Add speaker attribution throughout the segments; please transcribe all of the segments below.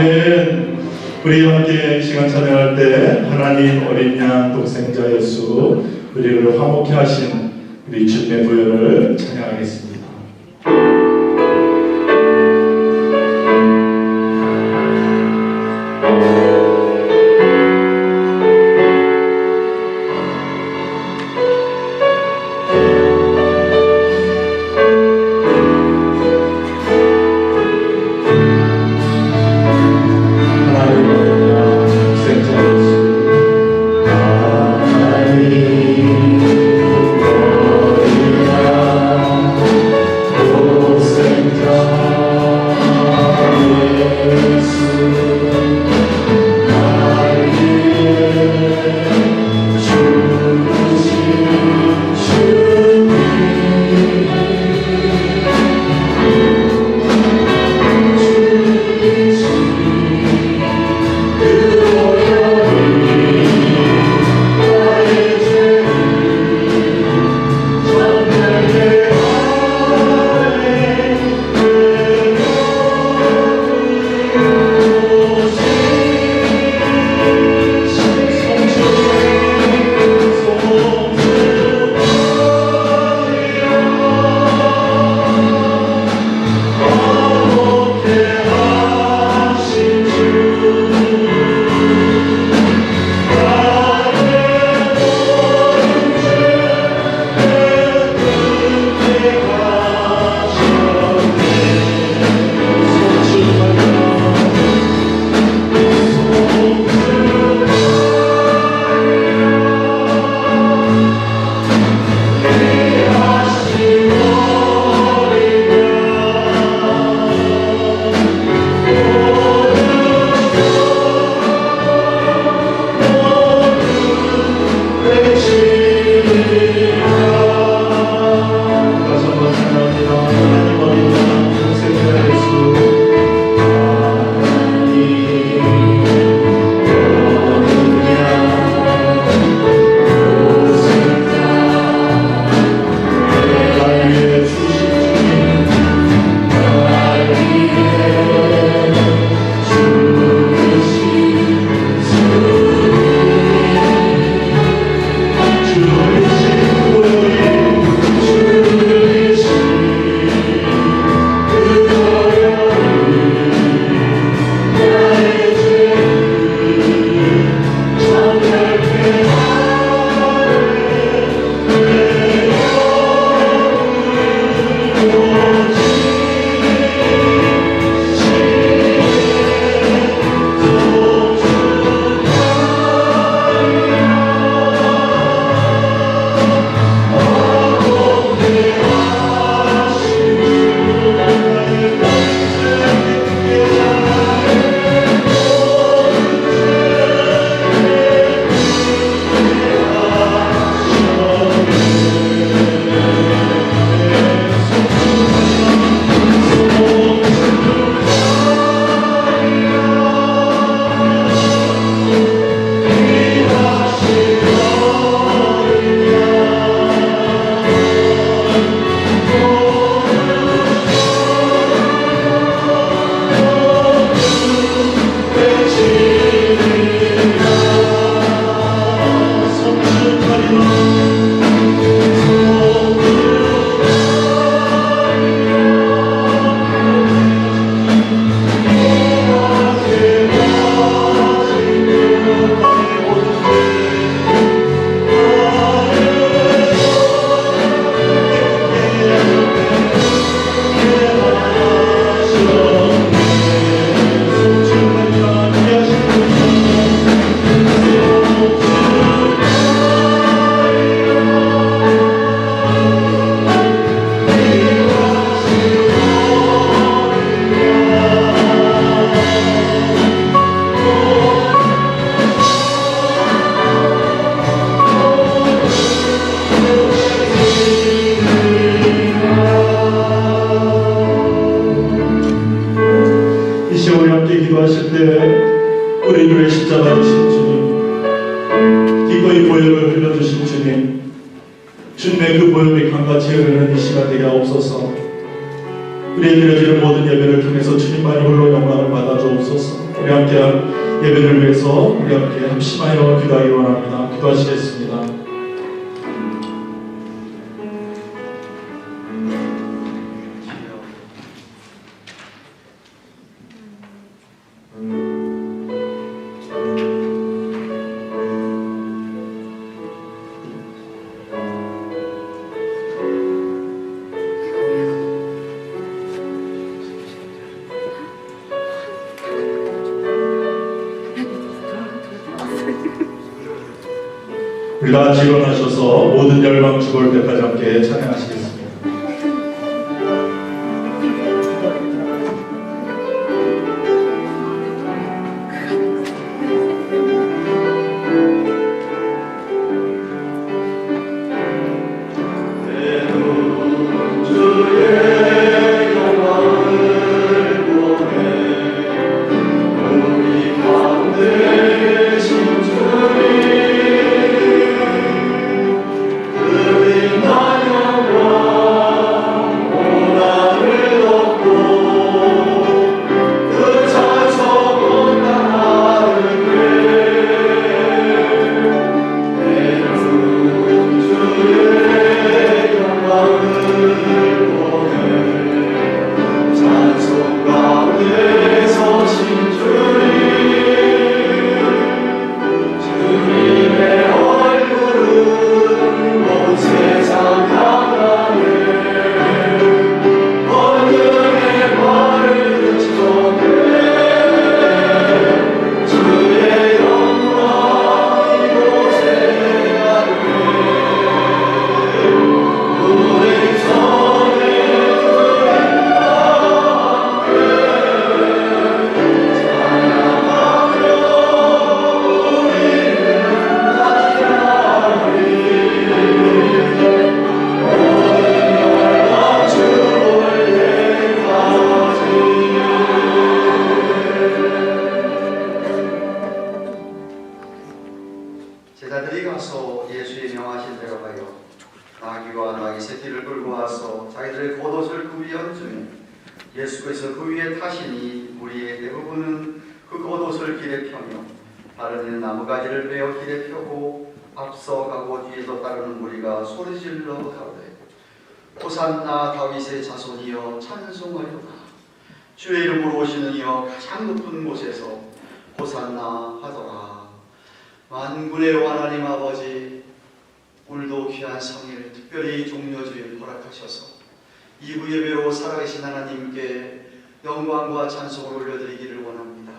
Speaker 1: 아멘. 우리 함께 이 시간 찬양할 때 하나님 어린 양 독생자 예수 우리를 화목케 하신 우리 주님의 부여를 찬양하겠습니다. 기도하실 때 우리를 위해 십자가에 지신 주님, 기꺼이 보혈을 흘려주신 주님, 주님의 그 보혈이 강같이 흐르는 이 시간 되게 하옵소서. 우리의 드려지는 모든 예배를 통해서 주님만이 홀로 영광을 받아 주옵소서. 우리 함께 예배를 위해서 우리 함께 합심하여 기도하기 원합니다. 기도하시겠습니다. 우리 다 같이 일어나셔서 모든 열방 죽을 때까지 함께 찬양하시겠습니다.
Speaker 2: 제자들이 가서 예수의 명하신 대로 하여 나귀와 나귀 새끼를 끌고 와서 자기들의 겉옷을 그 위에 얹으며 예수께서 그 위에 타시니 무리의 대부분은 그 겉옷을 길에 펴며 다른 이는 나무가지를 베어 길에 펴고 앞서 가고 뒤에서 따르는 무리가 소리질러 가로되 호산나 다윗의 자손이여 찬송하리로다. 주의 이름으로 오시는 이여 가장 높은 곳에서 호산나 하더라. 만군의 하나님 아버지, 오늘도 귀한 성일 특별히 종려주일 허락하셔서 이부 예배로 살아계신 하나님께 영광과 찬송을 올려드리기를 원합니다.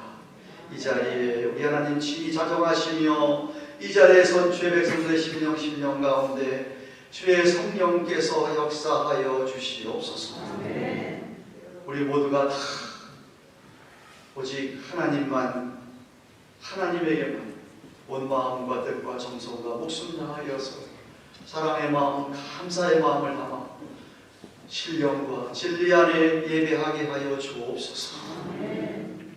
Speaker 2: 이 자리에 우리 하나님 친히 자정하시며 이 자리에 선 주의 백성들의 심령 가운데 주의 성령께서 역사하여 주시옵소서. 우리 모두가 다 오직 하나님에게만 온 마음과 뜻과 정성과 목숨 다하여서 사랑의 마음, 감사의 마음을 담아 신령과 진리 안에 예배하게 하여 주옵소서.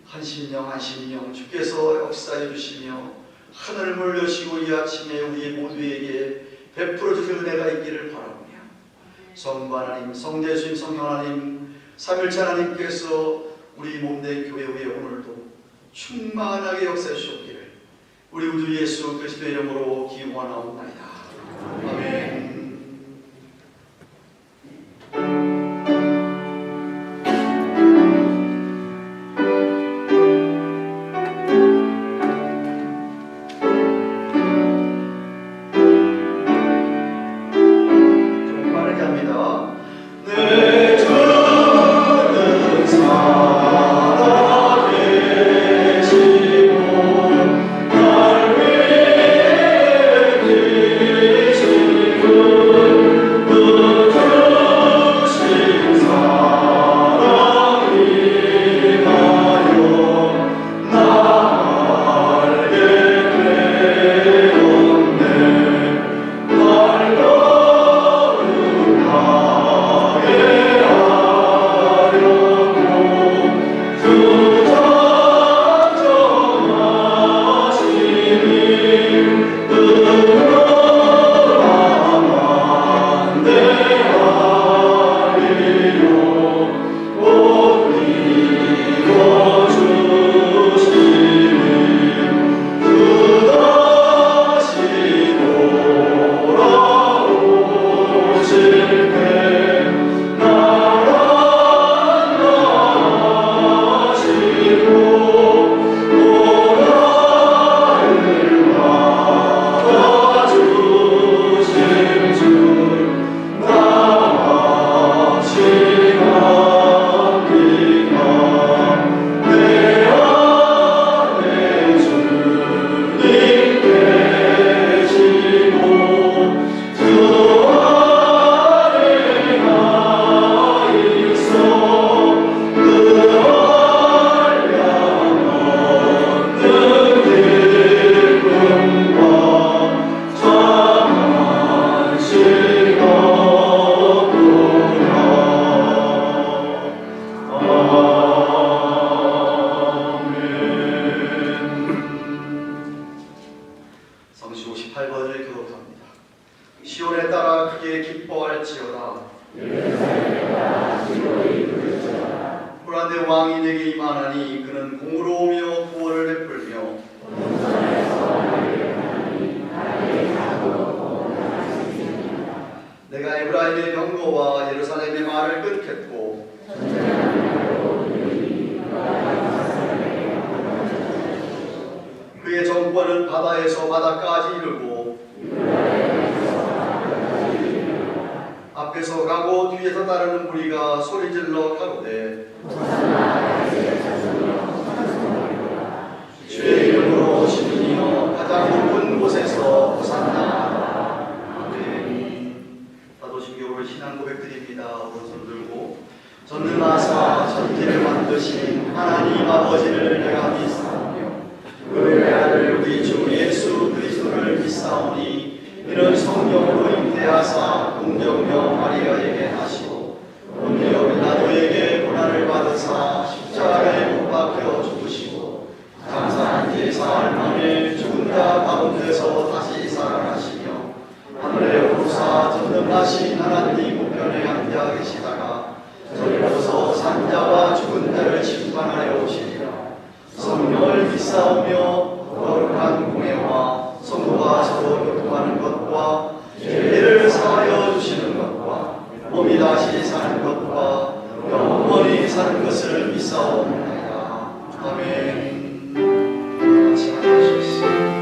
Speaker 2: 한 심령 주께서 역사해 주시며 하늘을 물려시고 이 아침에 우리 모두에게 베풀어 주실 은혜가 있기를 바라며 성부 하나님, 성자신 성령 하나님, 삼일체 하나님께서 우리 몸된 교회 위에 오늘도 충만하게 역사해 주셨기를 우리 구주 예수 그리스도의 이름으로 기원하옵나이다. 아멘. 좀 빠르게 합니다. 내 주는 살아계시고 날 위해 계시고 왕이 내게 임하나니 그는 공으로 오며 구원을 베풀며 내가 에브라임의 병거와 예루살렘의 말을 끊겠고 그의 정권은 바다에서 바다까지 이르고 앞에서 가고 뒤에서 따르는 무리가 소리질러 가로되 주의 이름으로 오시는 이여 가장 높은 곳에서 호산나. 아멘. 사도신경으로 신앙 고백드립니다. 오른손 들고 전능하사 천지를 만드신 하나님 아버지를 내가 믿사오며 그의 아들 우리 주 예수 그리스도를 믿사오니 이는 성령으로 잉태하사 공정녀 마리아에게 하시고 본디오 빌라도에게 고난을 받으사 십자가에 못 박혀 죽으시고 장사한 지 사흘 만에 죽은 자 가운데서 다시 살아나시며 하늘에 오르사 전능하신 하나님 우편에 앉아 계시다가 저리로서 산자와 죽은 자를 심판하여 오시리라. 성령을 믿사오며 거룩한 공예와 성도가 서로 교통하는 것과 죄를 사하여 주시는 것과 몸이 다시 사는 것과 영원히 사는 것을 믿사옵나이다. 아멘. 같이 하시겠습니다.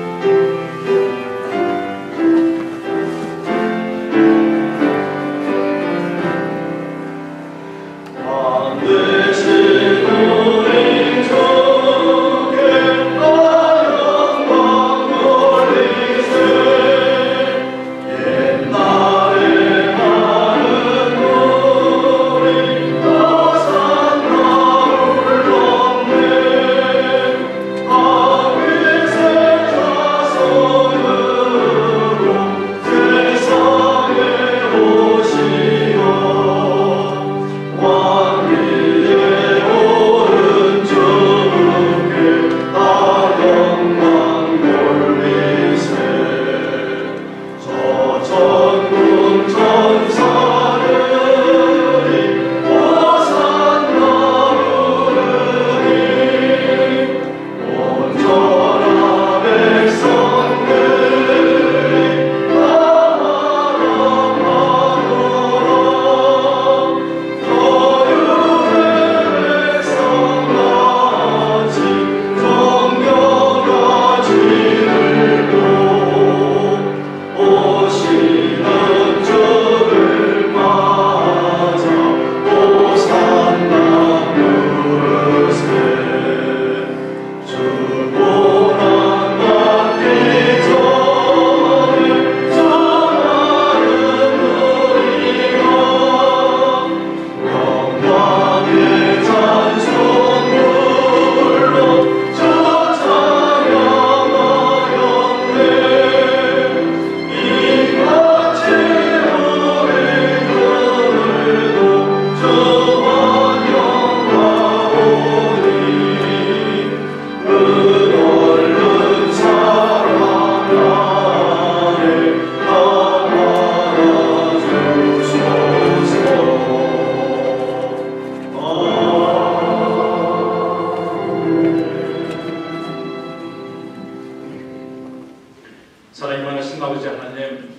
Speaker 3: 사랑이 많으신 아버지 하나님,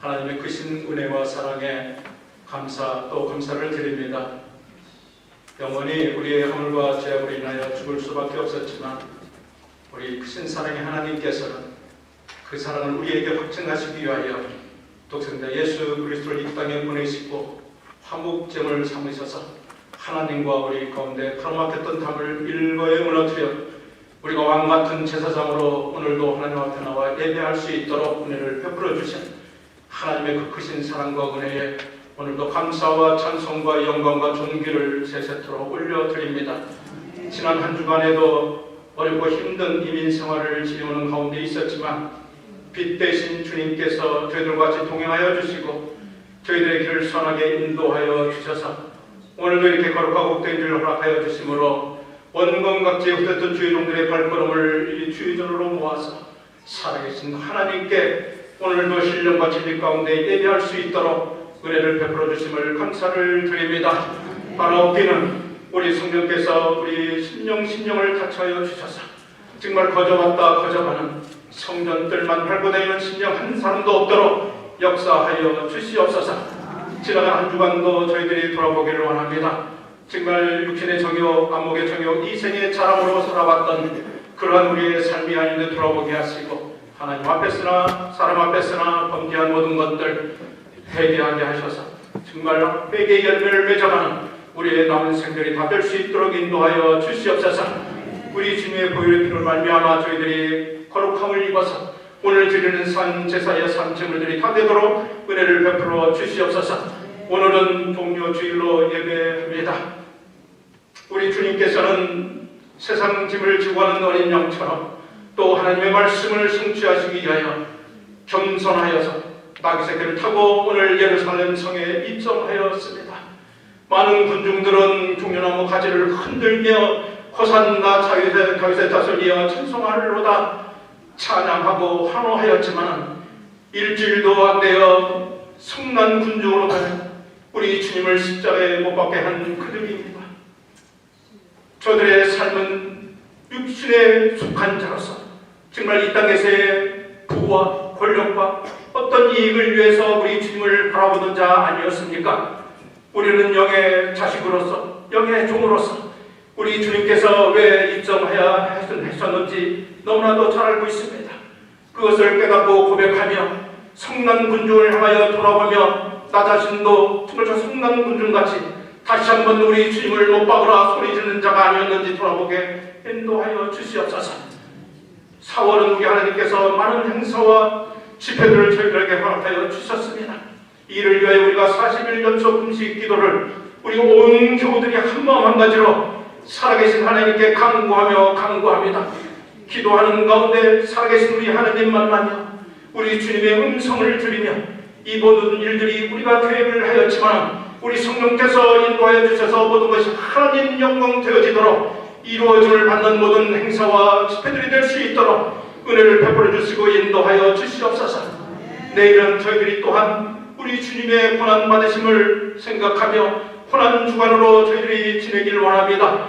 Speaker 3: 하나님의 크신 은혜와 사랑에 감사 또 감사를 드립니다. 영원히 우리의 허물과 죄악으로 인하여 죽을 수밖에 없었지만 우리 크신 사랑의 하나님께서는 그 사랑을 우리에게 확증하시기 위하여 독생자 예수 그리스도를 이 땅에 보내시고 화목제물을 삼으셔서 하나님과 우리 가운데 가로막혔던 담을 일거에 무너뜨려 우리가 왕같은 제사장으로 오늘도 하나님 앞에 나와 예배할 수 있도록 은혜를 베풀어 주신 하나님의 그 크신 사랑과 은혜에 오늘도 감사와 찬송과 영광과 존귀를 세세토록 올려드립니다. 지난 한 주간에도 어렵고 힘든 이민 생활을 지내오는 가운데 있었지만 빛 대신 주님께서 저희들과 같이 동행하여 주시고 저희들의 길을 선하게 인도하여 주셔서 오늘도 이렇게 거룩하고 복된 길을 허락하여 주심으로 원건 각지에 흩어졌던 주의 종들의 발걸음을 이 주의전으로 모아서 살아계신 하나님께 오늘도 신령과 진리 가운데 예배할 수 있도록 은혜를 베풀어 주심을 감사를 드립니다. 바라옵기는 우리 성령께서 우리 심령을 닫혀여 주셔서 정말 거저가는 성전들만 밟고 다니는 심령 한 사람도 없도록 역사하여 주시옵소서. 지나간 한 주간도 저희들이 돌아보기를 원합니다. 정말 육신의 정욕, 안목의 정욕, 이생의 자랑으로 살아왔던 그러한 우리의 삶이 아닌데 돌아보게 하시고 하나님 앞에서나 사람 앞에서나 범죄한 모든 것들 회개하게 하셔서 정말 회개의 열매를 맺어가는 우리의 남은 생들이 다 될 수 있도록 인도하여 주시옵소서. 우리 주님의 보혈의 피를 말미암아 저희들이 거룩함을 입어서 오늘 드리는 산 제사의 산제물들이 다 되도록 은혜를 베풀어 주시옵소서. 오늘은 종료주일로 예배합니다. 우리 주님께서는 세상 짐을 지고 가는 어린 양처럼 또 하나님의 말씀을 성취하시기 위하여 겸손하여서 나귀 새끼를 타고 오늘 예루살렘 성에 입성하였습니다. 많은 군중들은 종려나무 가지를 흔들며 호산나 다윗의 자손이여 찬송하리로다 찬양하고 환호하였지만 일주일도 안 되어 성난 군중으로 가는 우리 주님을 십자가에 못 박게 한 그들입니다. 저들의 삶은 육신에 속한 자로서 정말 이 땅에서의 부와 권력과 어떤 이익을 위해서 우리 주님을 바라보던 자 아니었습니까? 우리는 영의 자식으로서 영의 종으로서 우리 주님께서 왜 입성해야 했었는지 너무나도 잘 알고 있습니다. 그것을 깨닫고 고백하며 성난 군중을 향하여 돌아보며 나 자신도 정말 저 성난 군중같이 다시 한번 우리 주님을 못 박으라 소리 지르는 자가 아니었는지 돌아보게 인도하여 주시옵소서. 4월은 우리 하나님께서 많은 행사와 집회들을 저희들에게 허락하여 주셨습니다. 이를 위하여 우리가 40일 연속 금식 기도를 우리 온 교우들이 한마음 한가지로 살아계신 하나님께 간구합니다. 기도하는 가운데 살아계신 우리 하나님 만나며 우리 주님의 음성을 들으며 이 모든 일들이 우리가 계획을 하였지만 우리 성령께서 인도하여 주셔서 모든 것이 하나님 영광 되어지도록 이루어짐을 받는 모든 행사와 집회들이 될 수 있도록 은혜를 베풀어 주시고 인도하여 주시옵소서. 내일은 저희들이 또한 우리 주님의 고난 받으심을 생각하며 고난 주간으로 저희들이 지내길 원합니다.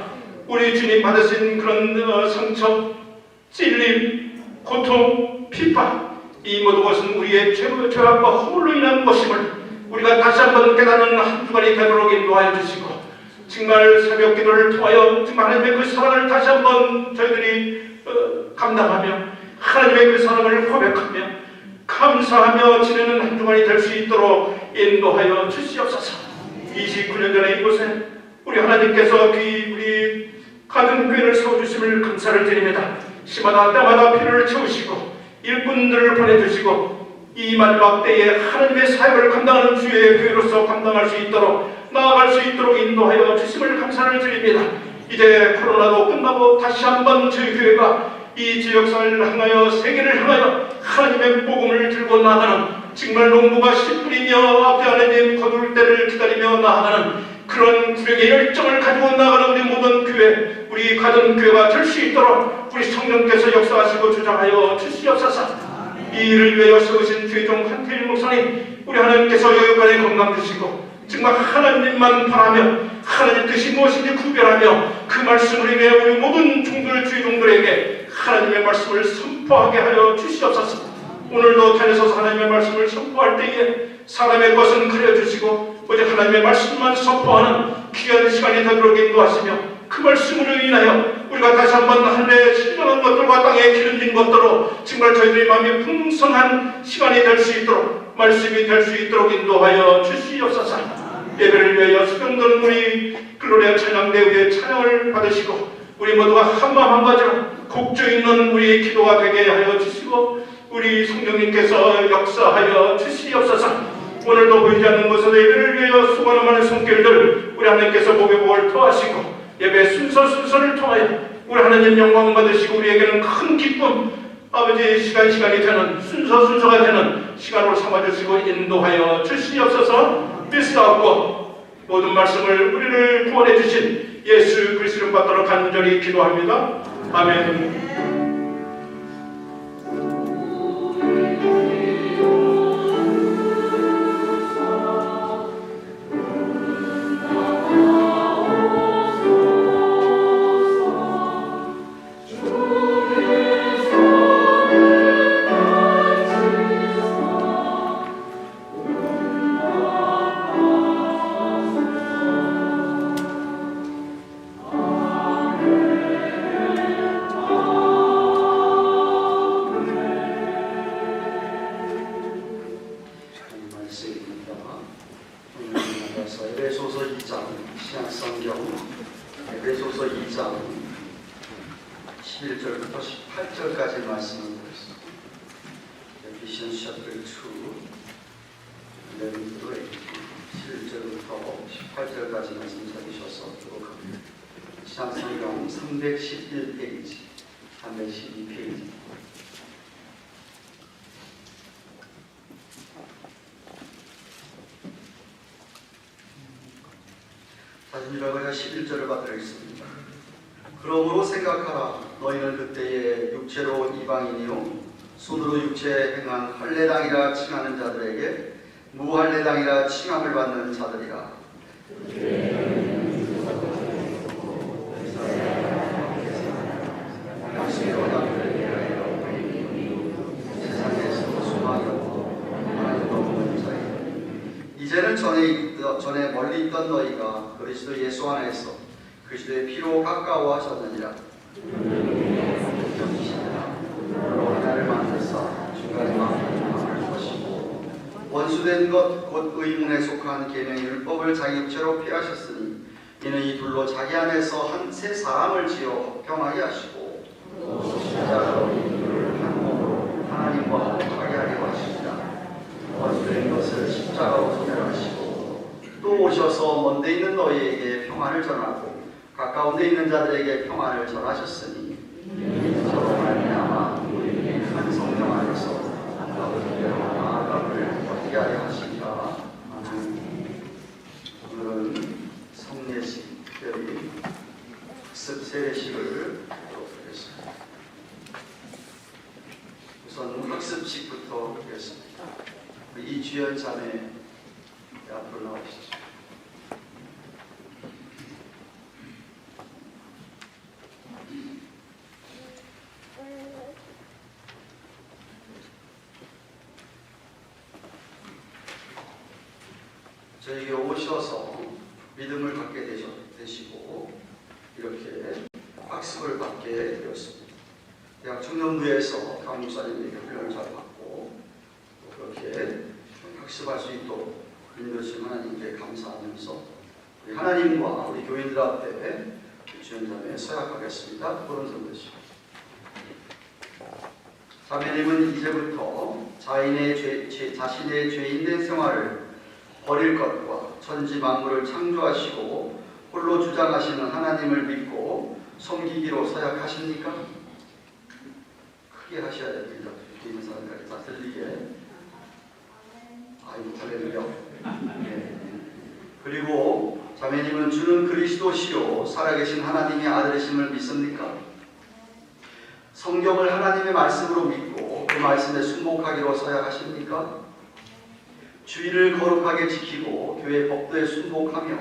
Speaker 3: 우리 주님 받으신 그런 상처, 찔림, 고통, 핍박 이 모든 것은 우리의 죄악과 허물로 인한 것임을 우리가 다시 한번 깨닫는 한 주간이 되도록 인도하여 주시고 정말 새벽 기도를 통하여 정말 하나님의 그 사랑을 다시 한번 저희들이 감당하며 하나님의 그 사랑을 고백하며 감사하며 지내는 한 주간이 될 수 있도록 인도하여 주시옵소서. 29년 전에 이곳에 우리 하나님께서 우리 가든 교회를 세워주심을 감사를 드립니다. 시마다 때마다 피를 채우시고 일꾼들을 보내주시고 이 마지막 때에 하나님의 사역을 감당하는 주의 교회로서 감당할 수 있도록 나아갈 수 있도록 인도하여 주심을 감사를 드립니다. 이제 코로나도 끝나고 다시 한번 저희 교회가 이 지역사회를 향하여 세계를 향하여 하나님의 복음을 들고 나아가는 정말 농부가 씨 뿌리며 아버지 하나님 거둘 때를 기다리며 나아가는 그런 구력의 열정을 가지고 나아가는 우리 모든 교회 우리 가정 교회가 될 수 있도록 우리 성령께서 역사하시고 주장하여 주시옵소서. 이 일을 위하여 세우신 주의종 한태일 목사님 우리 하나님께서 여기까지 건강 주시고 정말 하나님만 바라며 하나님 뜻이 무엇인지 구별하며 그 말씀을 인해 우리 모든 종들 주의종들에게 하나님의 말씀을 선포하게 하여 주시옵소서. 오늘도 다니셔서 하나님의 말씀을 선포할 때에 사람의 것은 가려주시고 오직 하나님의 말씀만 선포하는 귀한 시간이 되도록 인도하시며 그 말씀으로 인하여 우리가 다시 한번 하늘의 신령한 것들과 땅에 기름진 것들로 정말 저희들의 마음이 풍성한 시간이 될 수 있도록 말씀이 될 수 있도록 인도하여 주시옵소서. 예배를 위하여 수련된 우리 글로리아 찬양대회의 찬양을 받으시고 우리 모두가 한마음 한가지로 곡조 있는 우리의 기도가 되게 하여 주시고 우리 성령님께서 역사하여 주시옵소서. 오늘도 보이지 않는 곳에서 예배를 위하여 수고하는 많은 손길들 우리 하나님께서 목의 복을 더하시고 예배 순서를 통하여 우리 하나님 영광 받으시고 우리에게는 큰 기쁨 아버지 시간이 되는 순서가 되는 시간으로 삼아주시고 인도하여 주시옵소서. 믿사옵고 모든 말씀을 우리를 구원해 주신 예수 그리스도를 받도록 간절히 기도합니다. 아멘.
Speaker 2: 에베소서 2장 신약성경 에베소서 2장 11절부터 18절까지 말씀을 보겠습니다. Ephesians chapter 2 11절부터 18절까지 말씀 찾으셔서 기록합니다. 신약성경 311페이지 312페이지 사진이라고 해서 11절을 받들겠습니다. 그러므로 생각하라. 너희는 그때에 육체로 이방인이요 손으로 육체에 행한 할례당이라 칭하는 자들에게 무할례당이라 칭함을 받는 자들이라. 세상에서 소망이 없고 하나님도 없는 자이다. 이제는 전에 멀리 있던 너희가 그리스도 예수 안에서 그리스도의 피로 가까워졌느니라. 하나를 만드사 중간에 마음을 주시고 원수된 것 곧 의문에 속한 계명의 율법을 자기 육체로 피하셨으니 이는 이 둘로 자기 안에서 한 새 사람을 지어 합병하게 하시고 십자가로 이 둘을 한 몸으로 하나님과 화목하게 하려 하시니라. 원수된 것을 십자가로 소멸하시고 또 오셔서 먼데 있는 너희에게 평안을 전하고 가까운 데 있는 자들에게 평안을 전하셨으니 서로 말미암아 우리에게 한 성령 안에서 아버지께로 나아감을 얻게 하려 하시니라. 오늘은 성례식 특별히 학습 세례식을 하도록 하겠습니다. 우선 학습식부터 하겠습니다. 이주연 자매 앞으로 나오시죠. 저에게 오셔서 믿음을 갖게 되시고 이렇게 학습을 받게 되었습니다. 대학 청년부에서 강목사님에게 훈련을 잘 받고 그렇게 학습할 수 있도록 인도하신 하나님께 감사하면서 우리 하나님과 우리 교인들 앞에 주연자매 서약하겠습니다. 보름선 드시고 자매님은 이제부터 자신의 죄인된 생활을 버릴 것과 천지 만물을 창조하시고 홀로 주장하시는 하나님을 믿고 섬기기로 서약하십니까? 크게 하셔야 됩니다. 있는 사람들이 다 들리게. 아이고 할렐루야. 네. 그리고 자매님은 주는 그리스도시요 살아계신 하나님의 아들이심을 믿습니까? 성경을 하나님의 말씀으로 믿고 그 말씀에 순복하기로 서약하십니까? 주의를 거룩하게 지키고 교회 법도에 순복하며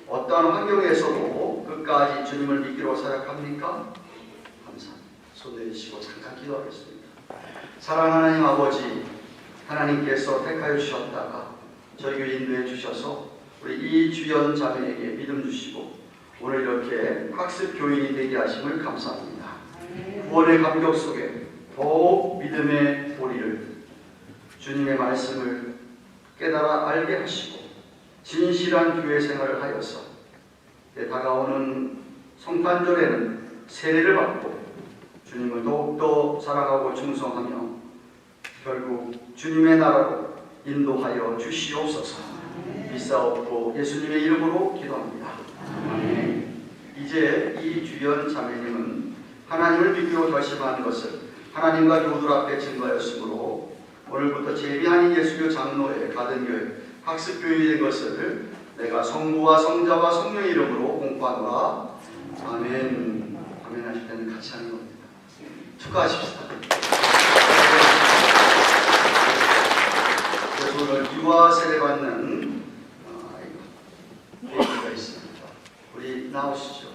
Speaker 2: 어떠한 환경에서도 끝까지 주님을 믿기로 서약합니까? 감사합니다. 손 내리시고 잠깐 기도하겠습니다. 사랑하는 하나님 아버지, 하나님께서 택하여 주셨다가 저희를 인도해 주셔서 우리 이주연 자매에게 믿음 주시고 오늘 이렇게 학습 교인이 되게 하심을 감사합니다. 구원의 감격 속에 더욱 믿음의 도리를 주님의 말씀을 깨달아 알게 하시고 진실한 교회 생활을 하여서 다가오는 성탄절에는 세례를 받고 주님을 더욱더 사랑하고 충성하며 결국 주님의 나라로 인도하여 주시옵소서. 비싸옵고 예수님의 이름으로 기도합니다. 아멘. 이제 이주연 자매님은 하나님을 믿기로 결심한 것을 하나님과 교우들 앞에 증거하였으므로 오늘부터 제비한인 예수교 장로회 가든교회 학습교인이 된 것을 내가 성부와 성자와 성령의 이름으로 공포하노라. 아멘. 아멘 하실 때는 같이 하는 겁니다. 축하하십시다. 그래서 오늘 유아 세례 받는 계기가 있습니다. 우리 나오시죠.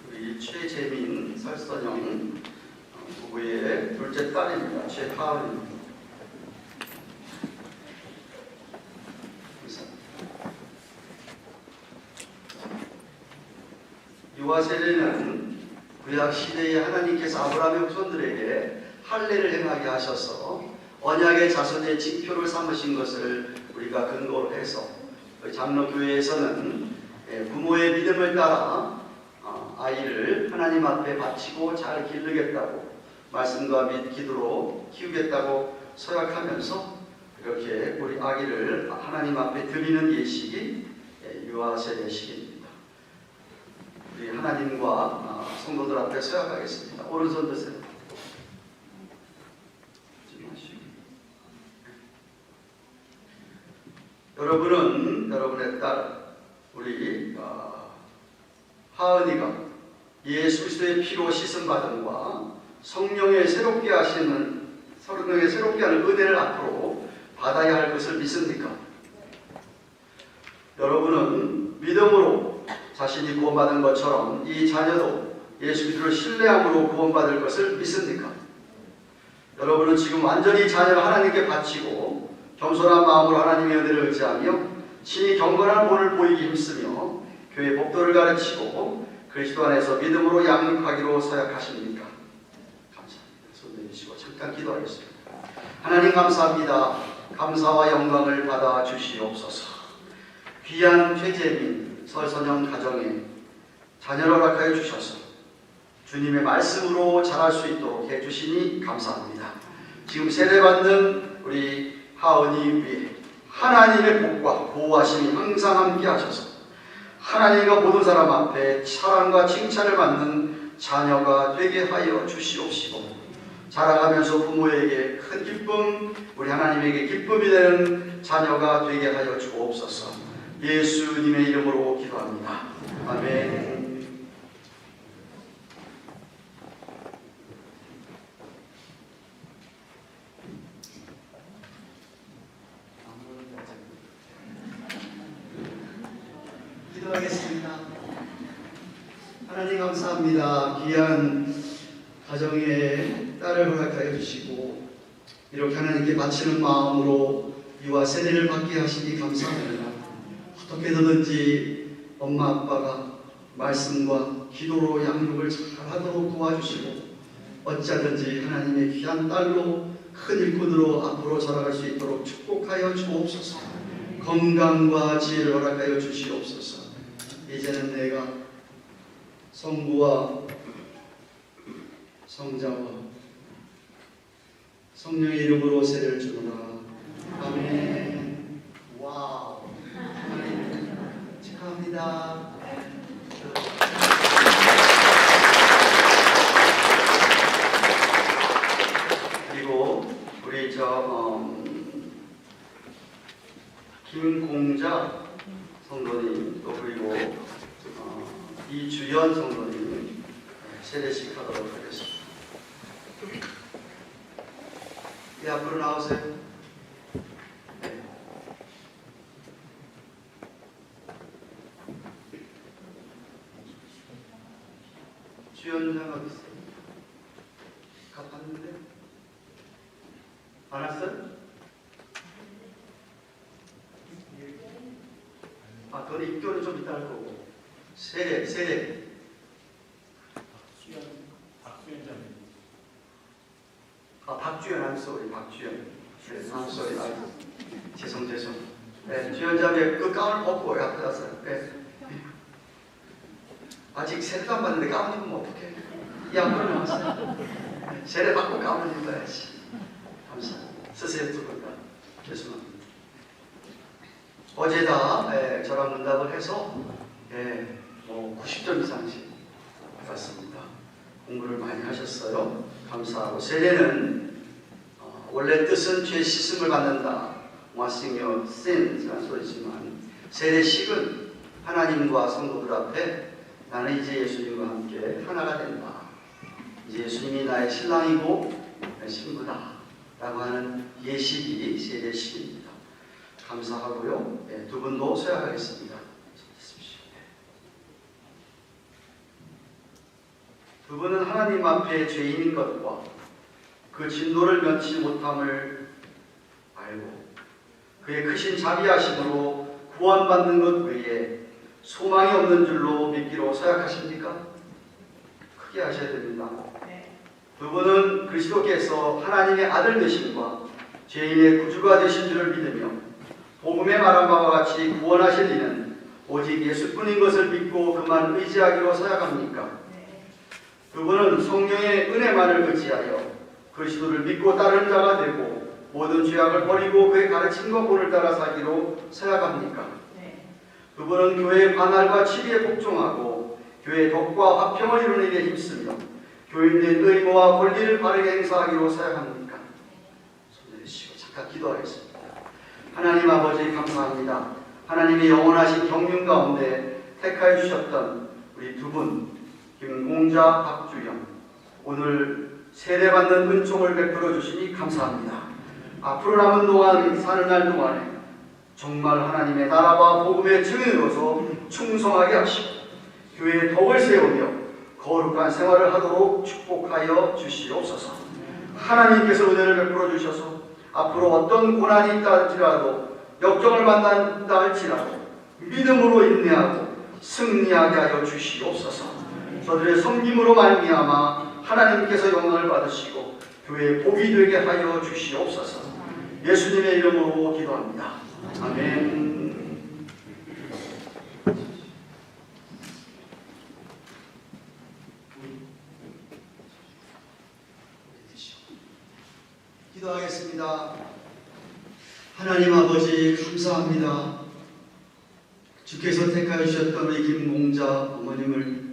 Speaker 2: 우리 최재민, 설선영 부부의 둘째 딸입니다. 최하은입니다. 유아 세례는 구약 시대에 하나님께서 아브라함의 후손들에게 할례를 행하게 하셔서 언약의 자손의 징표를 삼으신 것을 우리가 근거로 해서 장로교회에서는 부모의 믿음을 따라 아이를 하나님 앞에 바치고 잘 기르겠다고, 말씀과 및 기도로 키우겠다고 서약하면서 이렇게 우리 아기를 하나님 앞에 드리는 예식이 유아세례식입니다. 우리 하나님과 성도들 앞에 서약하겠습니다. 오른손 드세요. 여러분은 여러분의 딸 우리 하은이가 예수 그리스도의 피로 씻음 받음과 성령의 새롭게 하는 은혜를 앞으로 받아야 할 것을 믿습니까? 여러분은 믿음으로 자신이 구원받은 것처럼 이 자녀도 예수 그리스도를 신뢰함으로 구원받을 것을 믿습니까? 여러분은 지금 완전히 자녀를 하나님께 바치고 겸손한 마음으로 하나님의 은혜를 의지하며 신이 경건한 본을 보이기 힘쓰며 교회 법도를 가르치고 그리스도 안에서 믿음으로 양육하기로 서약하십니까? 감사합니다. 손 내리시고 잠깐 기도하겠습니다. 하나님 감사합니다. 감사와 영광을 받아 주시옵소서. 귀한 죄재민 설선영 가정에 자녀를 허락하여 주셔서 주님의 말씀으로 자랄 수 있도록 해주시니 감사합니다. 지금 세례받는 우리 하은이 위에 하나님의 복과 보호하심이 항상 함께 하셔서 하나님과 모든 사람 앞에 사랑과 칭찬을 받는 자녀가 되게 하여 주시옵시고, 자라가면서 부모에게 큰 기쁨, 우리 하나님에게 기쁨이 되는 자녀가 되게 하여 주옵소서. 예수님의 이름으로 기도합니다. 아멘. 기도하겠습니다. 하나님 감사합니다. 귀한 가정에 딸을 허락하여 주시고 이렇게 하나님께 바치는 마음으로 유아 세례를 받게 하시니 감사합니다. 어떻게든지 엄마 아빠가 말씀과 기도로 양육을 잘하도록 도와주시고 어찌하든지 하나님의 귀한 딸로 큰 일꾼으로 앞으로 자라갈 수 있도록 축복하여 주옵소서. 건강과 지혜를 허락하여 주시옵소서. 이제는 내가 성부와 성자와 성령의 이름으로 세례를 주노라. 아멘. 와우. 아멘. 축하합니다. 그리고 우리 김공자 성도님, 또 그리고 이주연 성도님 세례식 하도록 하겠습니다. 이 앞으로 나오세요. 네. 주연장 어디 있어요? 갚았는데? 안 왔어요? 돈 입교는 좀 이따 할 거고. 세례. 박주연 암소리, 박주연. 암소리, 죄송. 네, 주연자매 그 가운을 벗고 앞에 왔어요. 네. 아직 세례도 안 받는데 가운 입으면 어떡해? 이 앞으로 나왔어요. 세례 받고 가운을 입어야지. 감사합니다. 쓰세요, 두 분 다. 죄송합니다. 어제 다 저랑 문답을 해서 90점 이상씩 받았습니다. 공부를 많이 하셨어요. 감사하고, 세례는 원래 뜻은 죄 씻음을 받는다, washing your sins라는 소리지만, 세례식은 하나님과 성도들 앞에 나는 이제 예수님과 함께 하나가 된다, 이제 예수님이 나의 신랑이고 신부다 라고 하는 예식이 세례식입니다. 감사하고요. 두 분도 서약하겠습니다. 두 분은 하나님 앞에 죄인인 것과 그 진노를 면치 못함을 알고 그의 크신 자비하심으로 구원받는 것 외에 소망이 없는 줄로 믿기로 서약하십니까? 크게 하셔야 됩니다. 두 분은 그리스도께서 하나님의 아들 되심과 죄인의 구주가 되신 줄을 믿으며 복음에 말한 바와 같이 구원하실 이는 오직 예수뿐인 것을 믿고 그만 의지하기로 서약합니까? 그분은 성령의 은혜만을 의지하여 그리스도를 믿고 따르는 자가 되고 모든 죄악을 버리고 그의 가르침과 본을 따라 살기로 서약합니까? 그분은 교회의 관할과 치리에 복종하고 교회의 덕과 화평을 이루는 일에 힘쓰며 교인된 의무와 권리를 바르게 행사하기로 서약합니까? 손 내리시고 잠깐 기도하겠습니다. 하나님 아버지 감사합니다. 하나님의 영원하신 경륜 가운데 택하여 주셨던 우리 두 분 김공자, 박주영 오늘 세례받는 은총을 베풀어 주시니 감사합니다. 앞으로 남은 동안 사는 날 동안에 정말 하나님의 나라와 복음의 증인으로서 충성하게 하시고 교회의 덕을 세우며 거룩한 생활을 하도록 축복하여 주시옵소서. 하나님께서 은혜를 베풀어 주셔서 앞으로 어떤 고난이 있다 할지라도 역경을 만난다 할지라도 믿음으로 인내하고 승리하게 하여 주시옵소서. 저들의 섬김으로 말미암아 하나님께서 영광을 받으시고 교회의 복이 되게 하여 주시옵소서. 예수님의 이름으로 기도합니다. 아멘. 기도하겠습니다. 하나님 아버지 감사합니다. 주께서 택하여 주셨던 우리 김공자 어머님을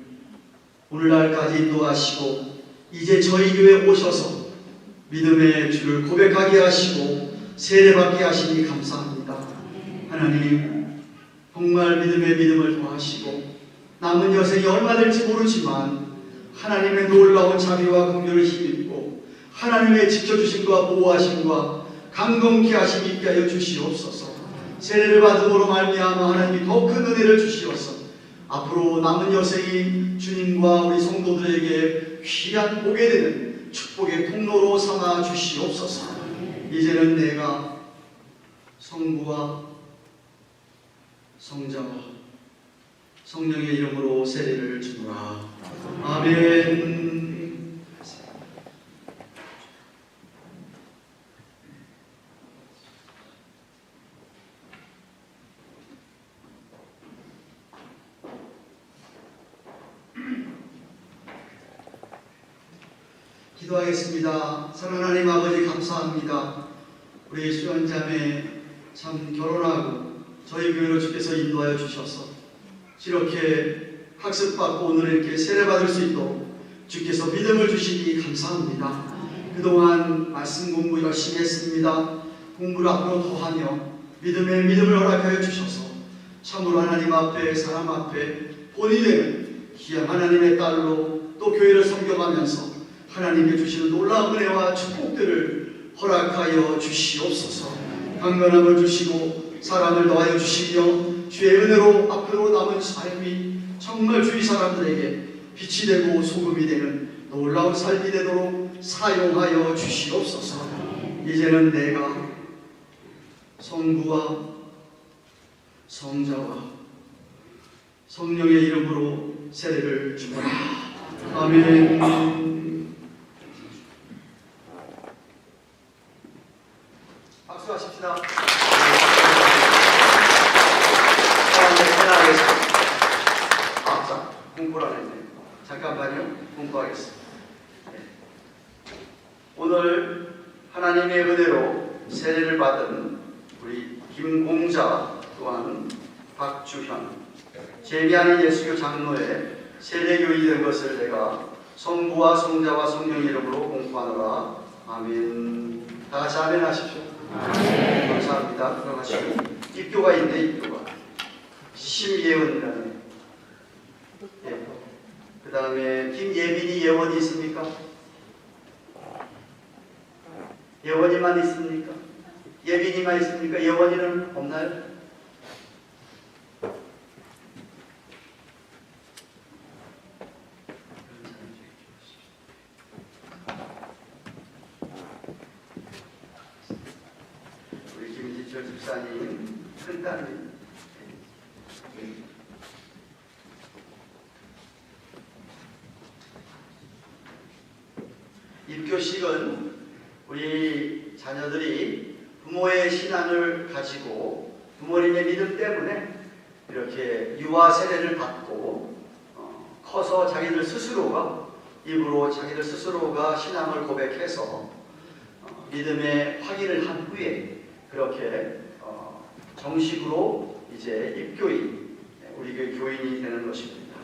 Speaker 2: 오늘날까지 인도하시고 이제 저희 교회에 오셔서 믿음의 주를 고백하게 하시고 세례받게 하시니 감사합니다. 하나님 정말 믿음을 더하시고 남은 여생이 얼마 될지 모르지만 하나님의 놀라운 자비와 긍휼을 힘입고 하나님의 지켜주심과 보호하심과 강건케 하심 있게 하여 주시옵소서. 세례를 받음으로 말미암아 하나님이 더 큰 은혜를 주시옵소서. 앞으로 남은 여생이 주님과 우리 성도들에게 귀한 복이 되는 축복의 통로로 삼아 주시옵소서. 이제는 내가 성부와 성자와 성령의 이름으로 세례를 주노라. 아멘. 기도하겠습니다. 사랑하는 하나님 아버지 감사합니다. 우리 수연자매 참 결혼하고 저희 교회로 주께서 인도하여 주셔서 이렇게 학습받고 오늘 이렇게 세례받을 수 있도록 주께서 믿음을 주시니 감사합니다. 그동안 말씀 공부 열심히 했습니다. 공부를 앞으로 더하며 믿음을 허락하여 주셔서 참으로 하나님 앞에 사람 앞에 본이 되는 귀한 하나님의 딸로 또 교회를 섬겨가면서 하나님께 주시는 놀라운 은혜와 축복들을 허락하여 주시옵소서. 강건함을 주시고 사랑을 더하여 주시며 주의 은혜로 앞으로 남은 삶이 정말 주위 사람들에게 빛이 되고 소금이 되는 놀라운 삶이 되도록 사용하여 주시옵소서. 이제는 내가 성부와 성자와 성령의 이름으로 세례를 주노라. 아멘. 박수하십시다. 공부를 안 했네. 잠깐만요. 공부하겠습니다. 네. 오늘 하나님의 은혜로 세례를 받은 우리 김공자 또한 박주현 재미하는 예수교 장로의 세례교인이 된 것을 내가 성부와 성자와 성령 이름으로 공포하노라. 아멘. 다 같이 아멘 하십시오. 아멘. 감사합니다. 들어가시고 입교가 있네. 입교가 심예원이라는. 예. 그 다음에 김예빈이 예원이 있습니까? 예원이만 있습니까? 예빈이만 있습니까? 예원이는 없나요? 우리 김지철 집사님 큰딸입니다. 입교식은 우리 자녀들이 부모의 신앙을 가지고 부모님의 믿음 때문에 이렇게 유아 세례를 받고 커서 자기들 스스로가 입으로 자기들 스스로가 신앙을 고백해서 믿음의 확인을 한 후에 그렇게 정식으로 이제 입교인, 우리 교회 교인이 되는 것입니다.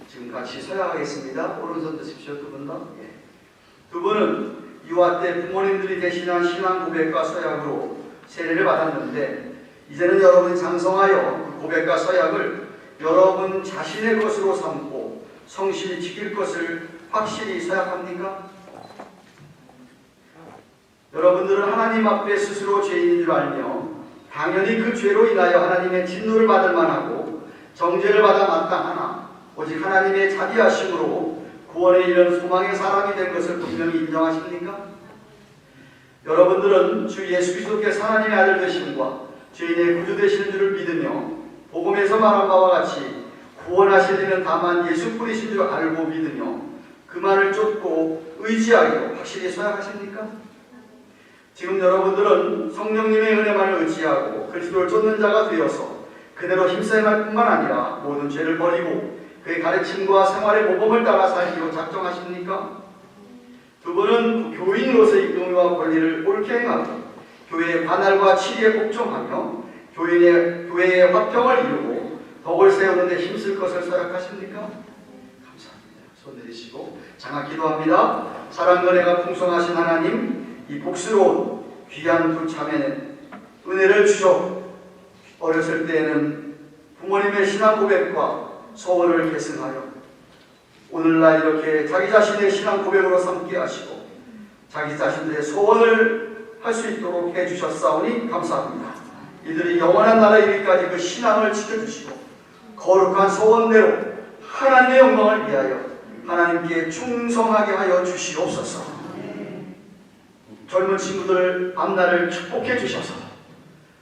Speaker 2: 지금 같이 서약하겠습니다. 오른손 드십시오. 두 분 다. 예. 두 분은 유아 때 부모님들이 대신한 신앙 고백과 서약으로 세례를 받았는데 이제는 여러분이 장성하여 그 고백과 서약을 여러분 자신의 것으로 삼고 성실히 지킬 것을 확실히 서약합니까? 여러분들은 하나님 앞에 스스로 죄인인 줄 알며 당연히 그 죄로 인하여 하나님의 진노를 받을 만하고 정죄를 받아 마땅하나 오직 하나님의 자비하심으로 구원에 이른 소망의 사람이 된 것을 분명히 인정하십니까? 여러분들은 주 예수 그리스도께서 하나님의 아들 되심과 죄인의 구주 되시는 줄을 믿으며 복음에서 말한 바와 같이 구원하실 이는 다만 예수뿐이신 줄 알고 믿으며 그만을 쫓고 의지하기로 확실히 서약하십니까? 지금 여러분들은 성령님의 은혜만을 의지하고 그리스도를 쫓는 자가 되어서 그대로 힘쓰할 뿐만 아니라 모든 죄를 버리고 그의 가르침과 생활의 모범을 따라 살기로 작정하십니까? 두 분은 교인으로서의 의무와 권리를 옳게 행하고 교회의 관할과 치리에 복종하며 교회의 화평을 이루고 덕을 세우는 데 힘쓸 것을 서약하십니까? 감사합니다. 손 내리시고 장하 기도합니다. 사랑과 은혜가 풍성하신 하나님, 이 복스러운 귀한 두 자매는 은혜를 주셔 어렸을 때에는 부모님의 신앙 고백과 소원을 계승하여 오늘날 이렇게 자기 자신의 신앙 고백으로 삼게 하시고 자기 자신들의 소원을 할 수 있도록 해주셨사오니 감사합니다. 이들이 영원한 나라에 이르기까지 그 신앙을 지켜주시고 거룩한 소원대로 하나님의 영광을 위하여 하나님께 충성하게 하여 주시옵소서. 젊은 친구들 앞날을 축복해 주셔서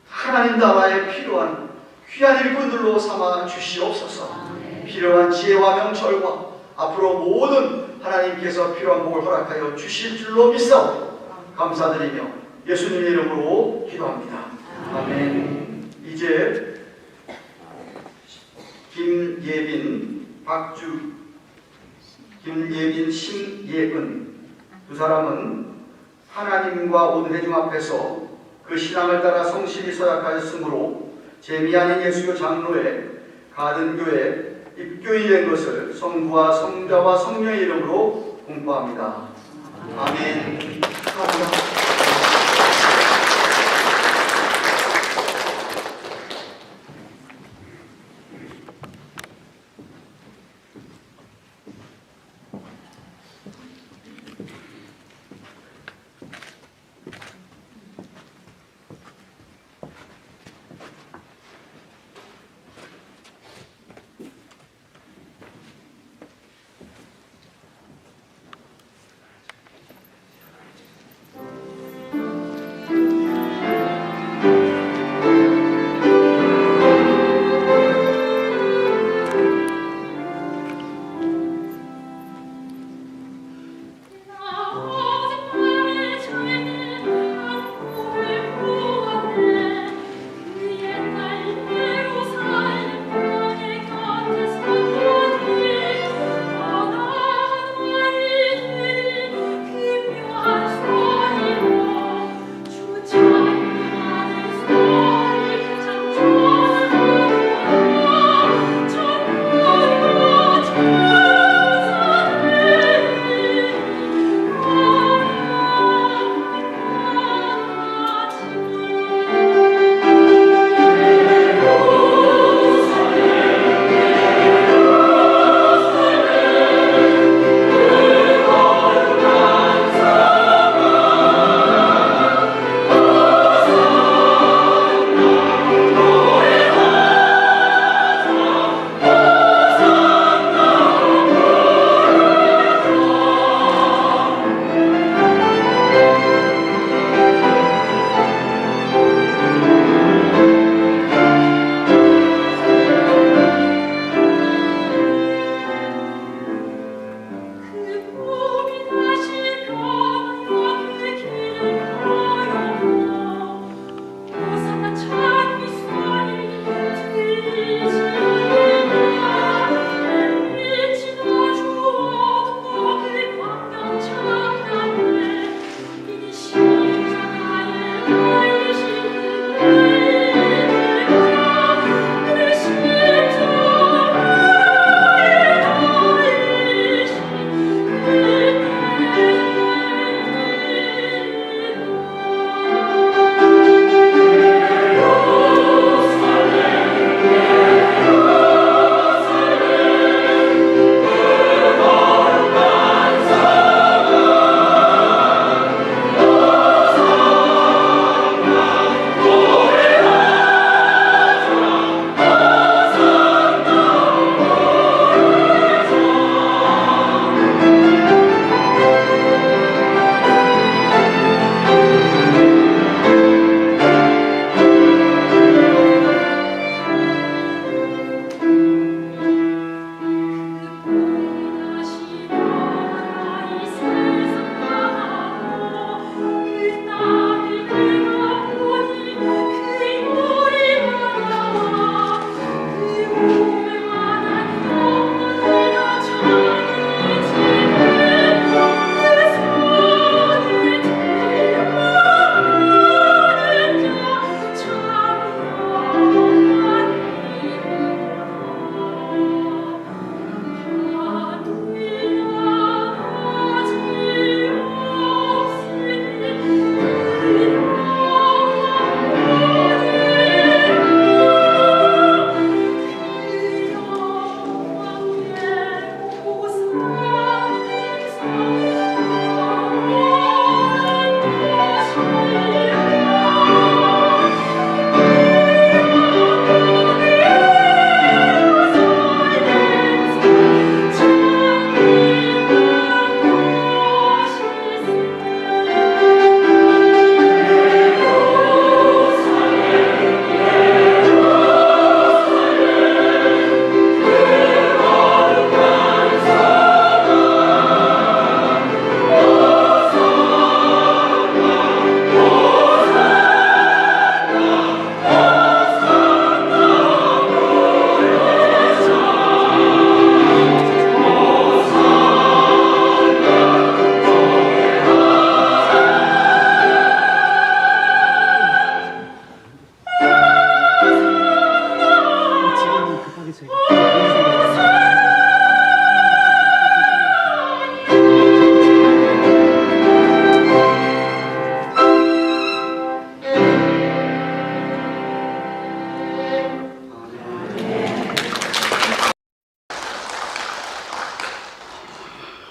Speaker 2: 하나님 나라에 필요한 귀한 일꾼들로 삼아 주시옵소서. 필요한 지혜와 명철과 앞으로 모든 하나님께서 필요한 복을 허락하여 주실 줄로 믿사오니 감사드리며 예수님의 이름으로 기도합니다. 아멘. 이제 김예빈, 신예은 두 사람은 하나님과 온 회중 앞에서 그 신앙을 따라 성실히 서약하였으므로 재미 아닌 예수교 장로회 가든교회 입교인이 된 것을 성부와 성자와 성령의 이름으로 공포합니다. 아멘. 감사합니다.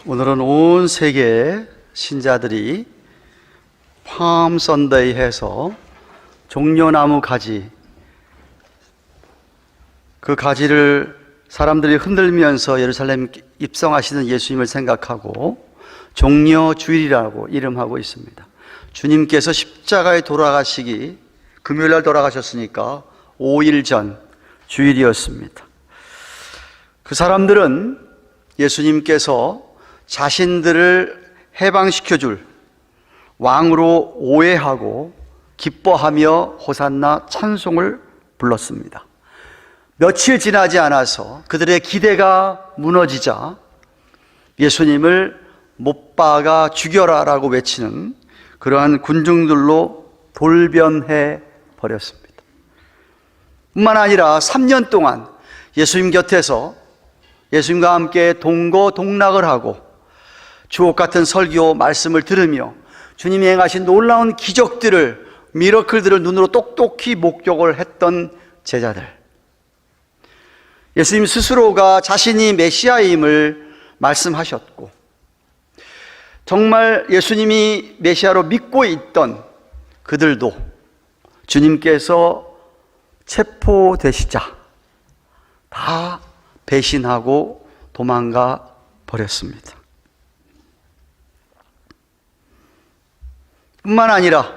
Speaker 2: 오늘은 온 세계 신자들이 팜 선데이 해서 종려나무 가지, 그 가지를 사람들이 흔들면서 예루살렘 입성하시는 예수님을 생각하고 종려주일이라고 이름하고 있습니다. 주님께서 십자가에 돌아가시기 금요일날 돌아가셨으니까 5일 전 주일이었습니다. 그 사람들은 예수님께서 자신들을 해방시켜줄 왕으로 오해하고 기뻐하며 호산나 찬송을 불렀습니다. 며칠 지나지 않아서 그들의 기대가 무너지자 예수님을 못 박아 죽여라라고 외치는 그러한 군중들로 돌변해 버렸습니다. 뿐만 아니라 3년 동안 예수님 곁에서 예수님과 함께 동거동락을 하고 주옥 같은 설교 말씀을 들으며 주님이 행하신 놀라운 기적들을, 미러클들을 눈으로 똑똑히 목격을 했던 제자들, 예수님 스스로가 자신이 메시아임을 말씀하셨고 정말 예수님이 메시아로 믿고 있던 그들도 주님께서 체포되시자 다 배신하고 도망가 버렸습니다. 뿐만 아니라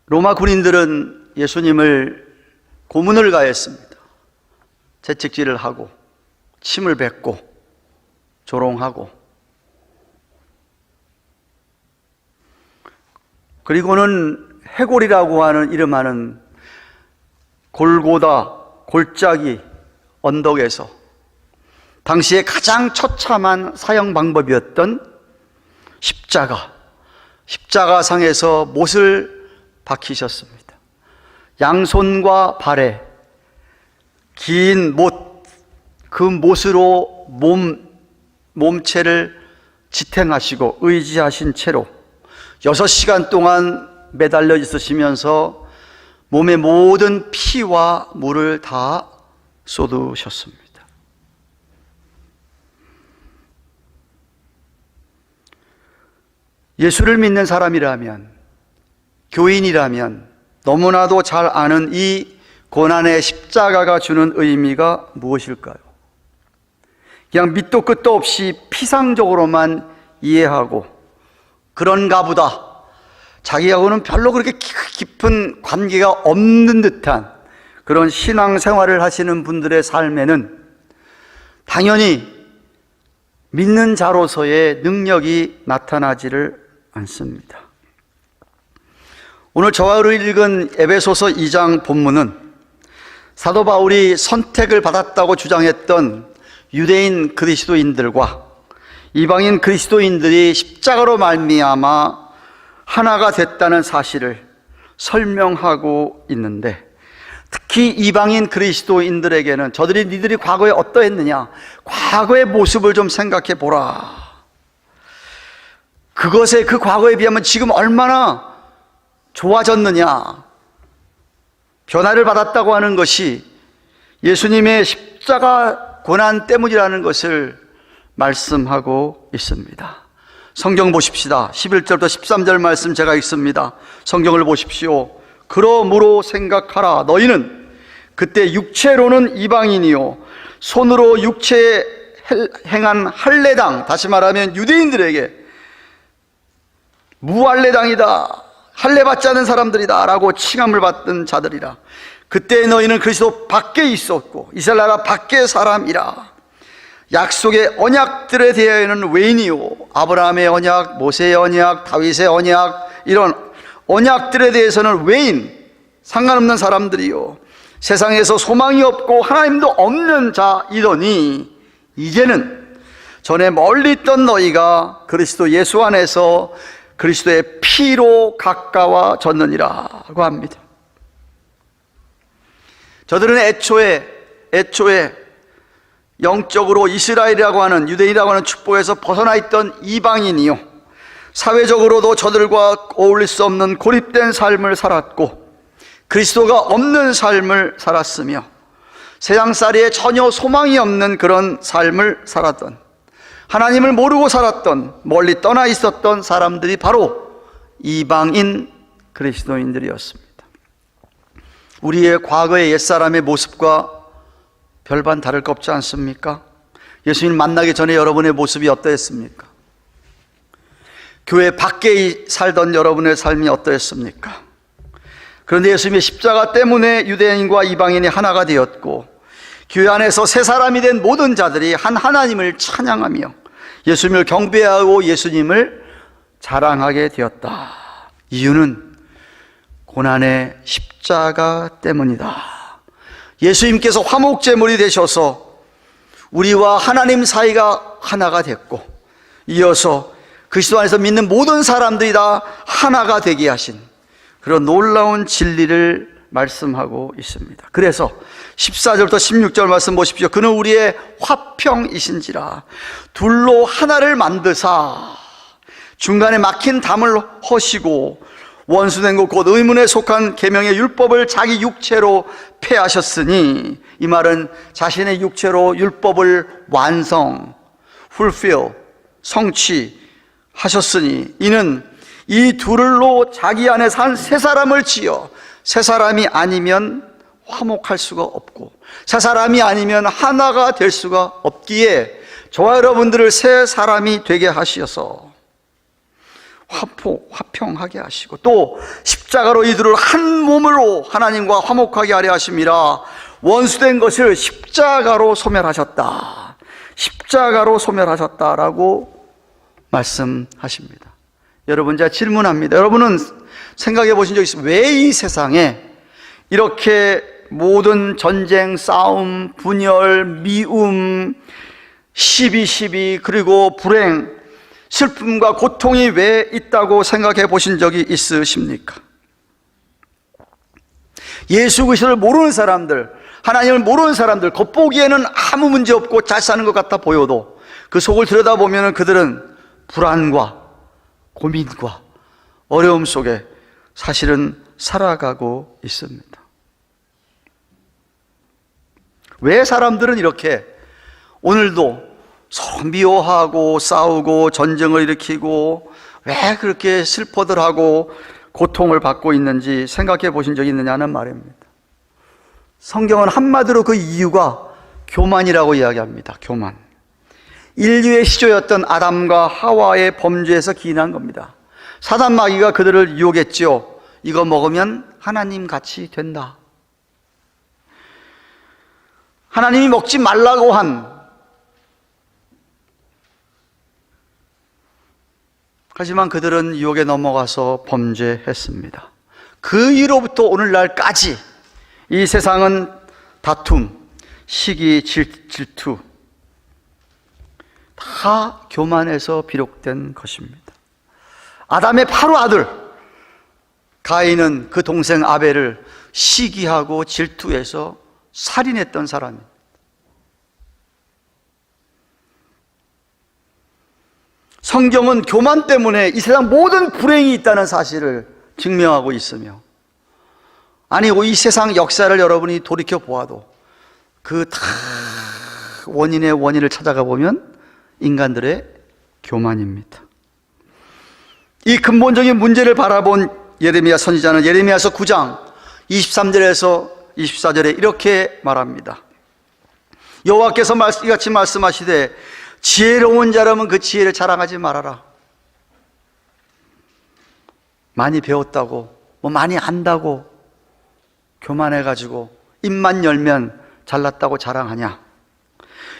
Speaker 2: 로마 군인들은 예수님을 고문을 가했습니다. 채찍질을 하고 침을 뱉고 조롱하고, 그리고는 해골이라고 하는 이름하는 골고다 골짜기 언덕에서 당시에 가장 처참한 사형 방법이었던 십자가상에서 못을 박히셨습니다. 양손과 발에 긴 못, 그 못으로 몸체를 지탱하시고 의지하신 채로 6시간 동안 매달려 있으시면서 몸의 모든 피와 물을 다 쏟으셨습니다. 예수를 믿는 사람이라면, 교인이라면 너무나도 잘 아는 이 고난의 십자가가 주는 의미가 무엇일까요? 그냥 밑도 끝도 없이 피상적으로만 이해하고 그런가 보다, 자기하고는 별로 그렇게 깊은 관계가 없는 듯한 그런 신앙생활을 하시는 분들의 삶에는 당연히 믿는 자로서의 능력이 나타나지를 않습니다. 오늘 저와 읽은 에베소서 2장 본문은 사도 바울이 선택을 받았다고 주장했던 유대인 그리스도인들과 이방인 그리스도인들이 십자가로 말미암아 하나가 됐다는 사실을 설명하고 있는데, 특히 이방인 그리스도인들에게는 니들이 과거에 어떠했느냐, 과거의 모습을 좀 생각해 보라. 그 과거에 비하면 지금 얼마나 좋아졌느냐. 변화를 받았다고 하는 것이 예수님의 십자가 고난 때문이라는 것을 말씀하고 있습니다. 성경 보십시다. 11절부터 13절 말씀 제가 읽습니다. 성경을 보십시오. 그러므로 생각하라. 너희는 그때 육체로는 이방인이요 손으로 육체에 행한 할례당, 다시 말하면 유대인들에게 무할례당이다, 할례 받지 않은 사람들이다 라고 칭함을 받던 자들이라. 그때 너희는 그리스도 밖에 있었고 이스라엘 나라 밖의 사람이라. 약속의 언약들에 대하여는 외인이요 아브라함의 언약, 모세의 언약, 다윗의 언약, 이런 언약들에 대해서는 외인, 상관없는 사람들이요 세상에서 소망이 없고 하나님도 없는 자이더니 이제는 전에 멀리 있던 너희가 그리스도 예수 안에서 그리스도의 피로 가까워졌느니라고 합니다. 저들은 애초에 영적으로 이스라엘이라고 하는, 유대인이라고 하는 축복에서 벗어나 있던 이방인이요 사회적으로도 저들과 어울릴 수 없는 고립된 삶을 살았고 그리스도가 없는 삶을 살았으며 세상살이에 전혀 소망이 없는 그런 삶을 살았던, 하나님을 모르고 살았던, 멀리 떠나 있었던 사람들이 바로 이방인 그리스도인들이었습니다. 우리의 과거의 옛사람의 모습과 별반 다를 것 없지 않습니까? 예수님 만나기 전에 여러분의 모습이 어떠했습니까? 교회 밖에 살던 여러분의 삶이 어떠했습니까? 그런데 예수님의 십자가 때문에 유대인과 이방인이 하나가 되었고, 교회 안에서 새 사람이 된 모든 자들이 한 하나님을 찬양하며 예수님을 경배하고 예수님을 자랑하게 되었다. 이유는 고난의 십자가 때문이다. 예수님께서 화목제물이 되셔서 우리와 하나님 사이가 하나가 됐고, 이어서 그리스도 안에서 믿는 모든 사람들이 다 하나가 되게 하신 그런 놀라운 진리를 말씀하고 있습니다. 그래서 14절부터 16절 말씀 보십시오. 그는 우리의 화평이신지라 둘로 하나를 만드사 중간에 막힌 담을 허시고 원수된 것 곧 의문에 속한 계명의 율법을 자기 육체로 폐하셨으니, 이 말은 자신의 육체로 율법을 완성, fulfill, 성취하셨으니 이는 이 둘로 자기 안에 산 새 사람을 지어 새 사람이 아니면 화목할 수가 없고 새 사람이 아니면 하나가 될 수가 없기에 저와 여러분들을 새 사람이 되게 하셔서 화평하게 하시고, 또 십자가로 이들을 한 몸으로 하나님과 화목하게 하려 하심이라 원수된 것을 십자가로 소멸하셨다. 십자가로 소멸하셨다라고 말씀하십니다. 여러분, 제가 질문합니다. 여러분은 생각해 보신 적 있습니까? 왜 이 세상에 이렇게 모든 전쟁, 싸움, 분열, 미움, 시비 그리고 불행, 슬픔과 고통이 왜 있다고 생각해 보신 적이 있으십니까? 예수 그리스도를 모르는 사람들, 하나님을 모르는 사람들, 겉보기에는 아무 문제 없고 잘 사는 것 같아 보여도 그 속을 들여다보면 그들은 불안과 고민과 어려움 속에 사실은 살아가고 있습니다. 왜 사람들은 이렇게 오늘도 서로 미워하고 싸우고 전쟁을 일으키고 왜 그렇게 슬퍼들 하고 고통을 받고 있는지 생각해 보신 적이 있느냐는 말입니다. 성경은 한마디로 그 이유가 교만이라고 이야기합니다. 교만. 인류의 시조였던 아담과 하와의 범죄에서 기인한 겁니다. 사단 마귀가 그들을 유혹했죠. 이거 먹으면 하나님 같이 된다. 하나님이 먹지 말라고 한, 하지만 그들은 유혹에 넘어가서 범죄했습니다. 그 이후로부터 오늘날까지 이 세상은 다툼, 시기, 질투 다 교만에서 비롯된 것입니다. 아담의 바로 아들 가인은 그 동생 아벨을 시기하고 질투해서 살인했던 사람입니다. 성경은 교만 때문에 이 세상 모든 불행이 있다는 사실을 증명하고 있으며, 아니 이 세상 역사를 여러분이 돌이켜 보아도 그 다 원인의 원인을 찾아가 보면 인간들의 교만입니다. 이 근본적인 문제를 바라본 예레미야 선지자는 예레미야서 9장 23절에서 24절에 이렇게 말합니다. 여호와께서 이같이 말씀하시되 지혜로운 자라면 그 지혜를 자랑하지 말아라. 많이 배웠다고, 많이 안다고 교만해가지고 입만 열면 잘났다고 자랑하냐?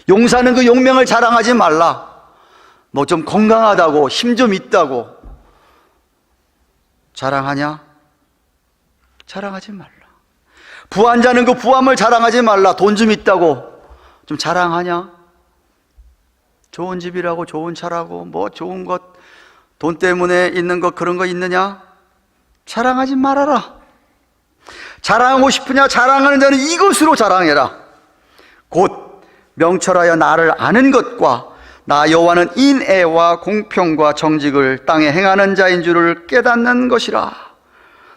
Speaker 2: 용사는 그 용명을 자랑하지 말라. 좀 건강하다고, 힘 좀 있다고 자랑하냐? 자랑하지 말라. 부한 자는 그 부함을 자랑하지 말라. 돈 좀 있다고 좀 자랑하냐? 좋은 집이라고, 좋은 차라고, 좋은 것, 돈 때문에 있는 것, 그런 거 있느냐? 자랑하지 말아라. 자랑하고 싶으냐? 자랑하는 자는 이것으로 자랑해라. 곧 명철하여 나를 아는 것과 나 여호와는 인애와 공평과 정직을 땅에 행하는 자인 줄을 깨닫는 것이라.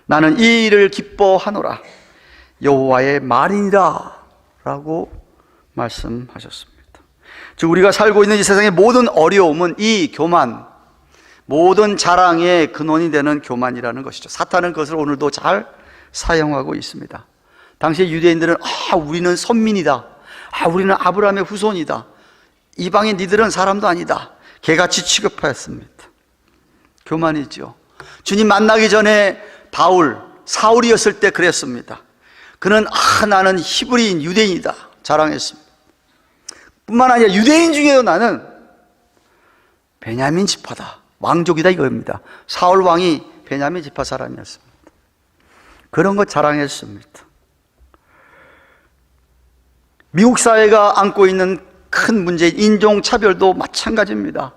Speaker 2: 나는 이 일을 기뻐하노라. 여호와의 말이니라. 라고 말씀하셨습니다. 즉 우리가 살고 있는 이 세상의 모든 어려움은 이 교만, 모든 자랑의 근원이 되는 교만이라는 것이죠. 사탄은 그것을 오늘도 잘 사용하고 있습니다. 당시 유대인들은 우리는 선민이다, 우리는 아브라함의 후손이다, 이방인 니들은 사람도 아니다, 개같이 취급하였습니다. 교만이죠. 주님 만나기 전에 사울이었을 때 그랬습니다. 그는 나는 히브리인 유대인이다 자랑했습니다. 뿐만 아니라 유대인 중에도 나는 베냐민 지파다, 왕족이다 이겁니다. 사울 왕이 베냐민 지파 사람이었습니다. 그런 것 자랑했습니다. 미국 사회가 안고 있는 큰 문제인 인종차별도 마찬가지입니다.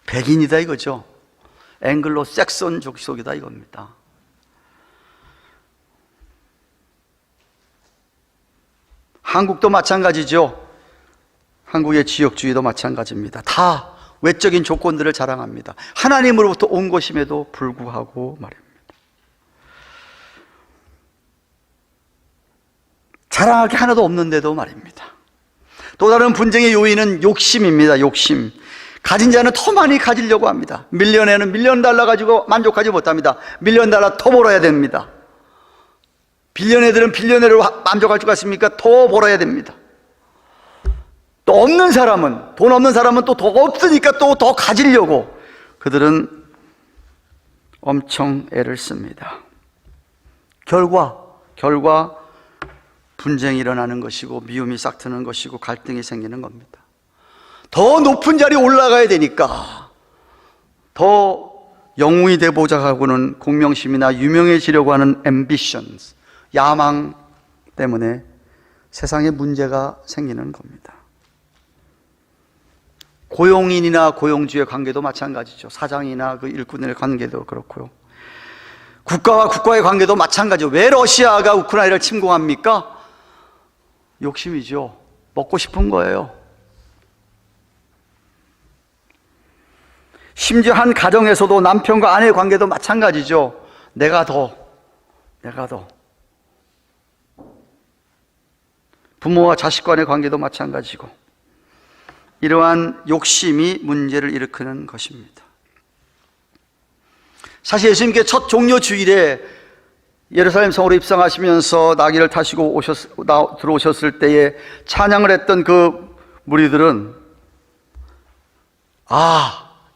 Speaker 2: 백인이다 이거죠. 앵글로 섹슨 족속이다 이겁니다. 한국도 마찬가지죠. 한국의 지역주의도 마찬가지입니다. 다 외적인 조건들을 자랑합니다. 하나님으로부터 온 것임에도 불구하고 말입니다. 자랑할 게 하나도 없는데도 말입니다. 또 다른 분쟁의 요인은 욕심입니다. 욕심. 가진 자는 더 많이 가지려고 합니다. 밀리언에는 $1,000,000 가지고 만족하지 못합니다. $1,000,000 더 벌어야 됩니다. 빌리언애들은 빌리언애로 만족할 것 같습니까? 더 벌어야 됩니다. 또 돈 없는 사람은 또 더 없으니까 또 더 가지려고 그들은 엄청 애를 씁니다. 결과 분쟁이 일어나는 것이고 미움이 싹트는 것이고 갈등이 생기는 겁니다. 더 높은 자리에 올라가야 되니까, 더 영웅이 되보자 하고는 공명심이나 유명해지려고 하는 ambitions, 야망 때문에 세상에 문제가 생기는 겁니다. 고용인이나 고용주의 관계도 마찬가지죠. 사장이나 그 일꾼의 관계도 그렇고요. 국가와 국가의 관계도 마찬가지죠. 왜 러시아가 우크라이나를 침공합니까? 욕심이죠. 먹고 싶은 거예요. 심지어 한 가정에서도 남편과 아내의 관계도 마찬가지죠. 내가 더. 부모와 자식 간의 관계도 마찬가지고, 이러한 욕심이 문제를 일으키는 것입니다. 사실 예수님께 첫 종려 주일에 예루살렘 성으로 입성하시면서 나귀를 타시고 들어오셨을 때에 찬양을 했던 그 무리들은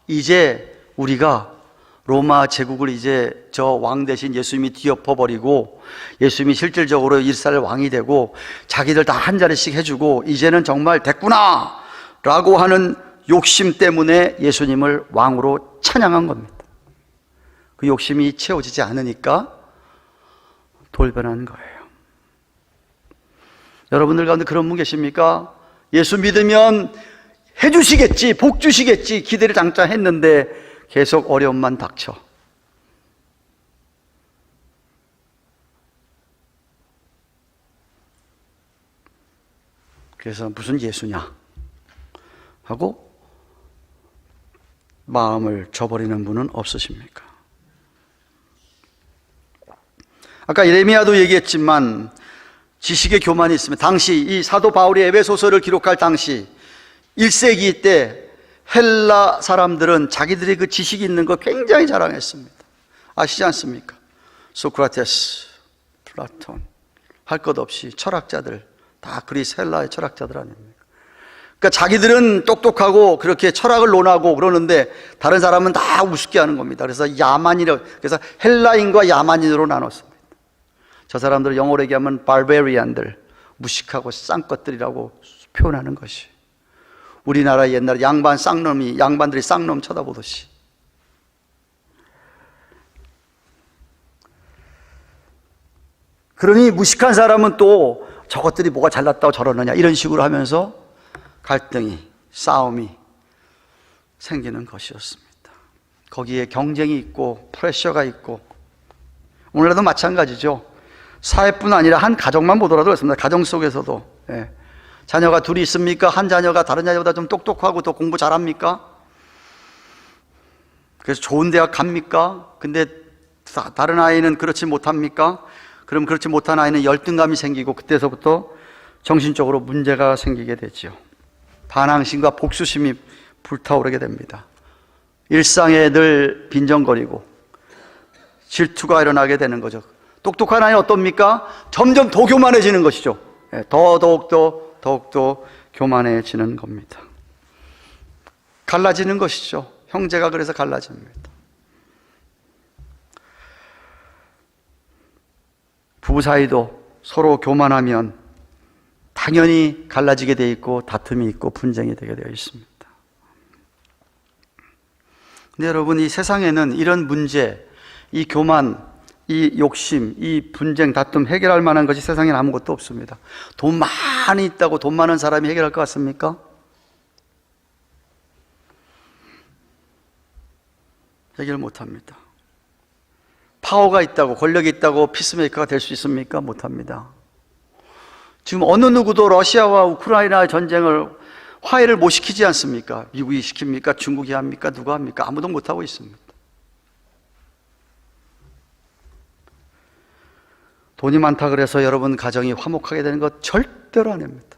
Speaker 2: 이제 우리가 로마 제국을 이제 저 왕 대신 예수님이 뒤엎어버리고 예수님이 실질적으로 이스라엘 왕이 되고 자기들 다 한 자리씩 해주고 이제는 정말 됐구나 라고 하는 욕심 때문에 예수님을 왕으로 찬양한 겁니다. 그 욕심이 채워지지 않으니까 돌변한 거예요. 여러분들 가운데 그런 분 계십니까? 예수 믿으면 해주시겠지, 복 주시겠지 기대를 장차 했는데 계속 어려움만 닥쳐. 그래서 무슨 예수냐 하고 마음을 저버리는 분은 없으십니까? 아까 예레미야도 얘기했지만 지식의 교만이 있으면, 당시 이 사도 바울이 에베소서를 기록할 당시 1세기 때 헬라 사람들은 자기들의 그 지식이 있는 거 굉장히 자랑했습니다. 아시지 않습니까? 소크라테스, 플라톤, 할 것 없이 철학자들, 다 그리스 헬라의 철학자들 아닙니까? 그러니까 자기들은 똑똑하고 그렇게 철학을 논하고 그러는데 다른 사람은 다 우습게 하는 겁니다. 그래서 그래서 헬라인과 야만인으로 나눴습니다. 저 사람들 영어로 얘기하면 barbarian들, 무식하고 쌍것들이라고 표현하는 것이, 우리나라 옛날에 양반들이 쌍놈 쳐다보듯이. 그러니 무식한 사람은 또 저것들이 뭐가 잘났다고 저러느냐 이런 식으로 하면서 갈등이, 싸움이 생기는 것이었습니다. 거기에 경쟁이 있고 프레셔가 있고, 오늘날도 마찬가지죠. 사회뿐 아니라 한 가정만 보더라도 그렇습니다. 가정 속에서도 자녀가 둘이 있습니까? 한 자녀가 다른 자녀보다 좀 똑똑하고 더 공부 잘합니까? 그래서 좋은 대학 갑니까? 근데 다른 아이는 그렇지 못합니까? 그럼 그렇지 못한 아이는 열등감이 생기고 그때서부터 정신적으로 문제가 생기게 되죠. 반항심과 복수심이 불타오르게 됩니다. 일상에 늘 빈정거리고 질투가 일어나게 되는 거죠. 똑똑한 아이는 어떻습니까? 점점 더 교만해지는 것이죠. 더욱더 교만해지는 겁니다. 갈라지는 것이죠. 형제가 그래서 갈라집니다. 부부 사이도 서로 교만하면 당연히 갈라지게 되어 있고 다툼이 있고 분쟁이 되게 되어 있습니다. 근데 여러분, 이 세상에는 이런 문제, 이 교만, 이 욕심, 이 분쟁, 다툼 해결할 만한 것이 세상엔 아무것도 없습니다. 돈 많이 있다고 돈 많은 사람이 해결할 것 같습니까? 해결 못합니다. 파워가 있다고, 권력이 있다고 피스메이커가 될 수 있습니까? 못합니다. 지금 어느 누구도 러시아와 우크라이나 전쟁을 화해를 못 시키지 않습니까? 미국이 시킵니까? 중국이 합니까? 누가 합니까? 아무도 못하고 있습니다. 돈이 많다 그래서 여러분 가정이 화목하게 되는 것 절대로 아닙니다.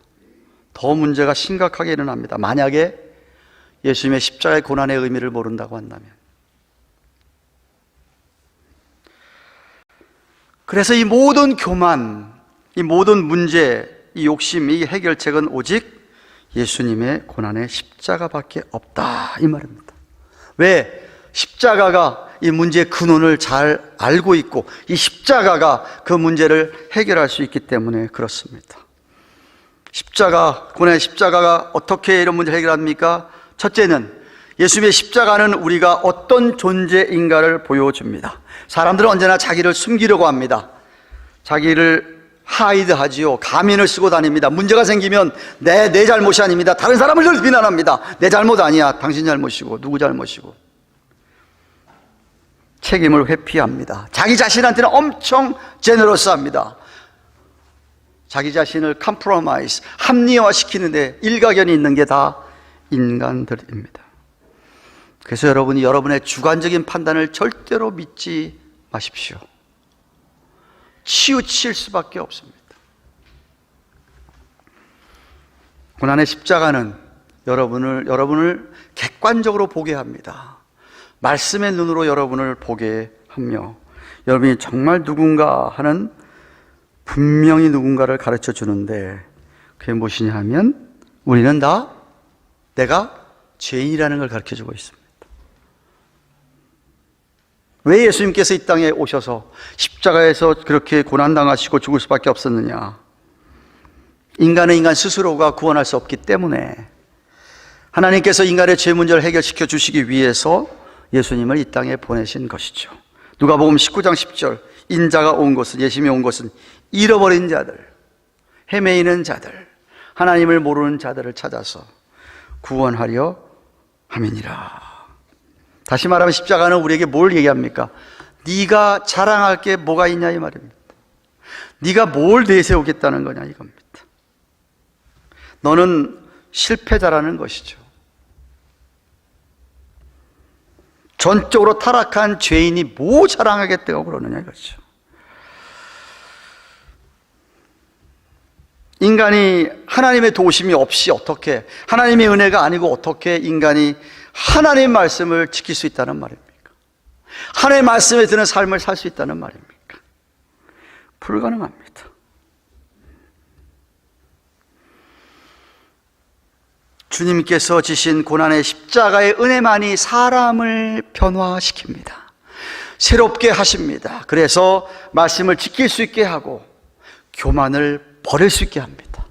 Speaker 2: 더 문제가 심각하게 일어납니다. 만약에 예수님의 십자가의 고난의 의미를 모른다고 한다면. 그래서 이 모든 교만, 이 모든 문제, 이 욕심, 이 해결책은 오직 예수님의 고난의 십자가밖에 없다, 이 말입니다. 왜? 십자가가 이 문제의 근원을 잘 알고 있고 이 십자가가 그 문제를 해결할 수 있기 때문에 그렇습니다. 고난의 십자가가 어떻게 이런 문제를 해결합니까? 첫째는 예수님의 십자가는 우리가 어떤 존재인가를 보여줍니다. 사람들은 언제나 자기를 숨기려고 합니다. 자기를 하이드하지요. 가면을 쓰고 다닙니다. 문제가 생기면 내 잘못이 아닙니다. 다른 사람을 늘 비난합니다. 내 잘못 아니야. 당신 잘못이고 누구 잘못이고. 책임을 회피합니다. 자기 자신한테는 엄청 제너러스합니다. 자기 자신을 컴프로마이즈, 합리화시키는데 일가견이 있는 게 다 인간들입니다. 그래서 여러분이 여러분의 주관적인 판단을 절대로 믿지 마십시오. 치우칠 수밖에 없습니다. 고난의 십자가는 여러분을 객관적으로 보게 합니다. 말씀의 눈으로 여러분을 보게 하며 여러분이 정말 누군가 하는 분명히 누군가를 가르쳐 주는데 그게 무엇이냐 하면 우리는 다 내가 죄인이라는 걸 가르쳐 주고 있습니다. 왜 예수님께서 이 땅에 오셔서 십자가에서 그렇게 고난당하시고 죽을 수밖에 없었느냐? 인간은 인간 스스로가 구원할 수 없기 때문에 하나님께서 인간의 죄 문제를 해결시켜 주시기 위해서 예수님을 이 땅에 보내신 것이죠. 누가복음 19장 10절 인자가 온 것은, 예수님이 온 것은 잃어버린 자들, 헤매이는 자들, 하나님을 모르는 자들을 찾아서 구원하려 함이니라. 다시 말하면 십자가는 우리에게 뭘 얘기합니까? 네가 자랑할 게 뭐가 있냐 이 말입니다. 네가 뭘 내세우겠다는 거냐 이겁니다. 너는 실패자라는 것이죠. 전적으로 타락한 죄인이 뭐 자랑하겠다고 그러느냐 이거죠. 인간이 하나님의 도우심이 없이 어떻게, 하나님의 은혜가 아니고 어떻게 인간이 하나님의 말씀을 지킬 수 있다는 말입니까? 하나님의 말씀에 드는 삶을 살 수 있다는 말입니까? 불가능합니다. 주님께서 지신 고난의 십자가의 은혜만이 사람을 변화시킵니다. 새롭게 하십니다. 그래서 말씀을 지킬 수 있게 하고 교만을 버릴 수 있게 합니다.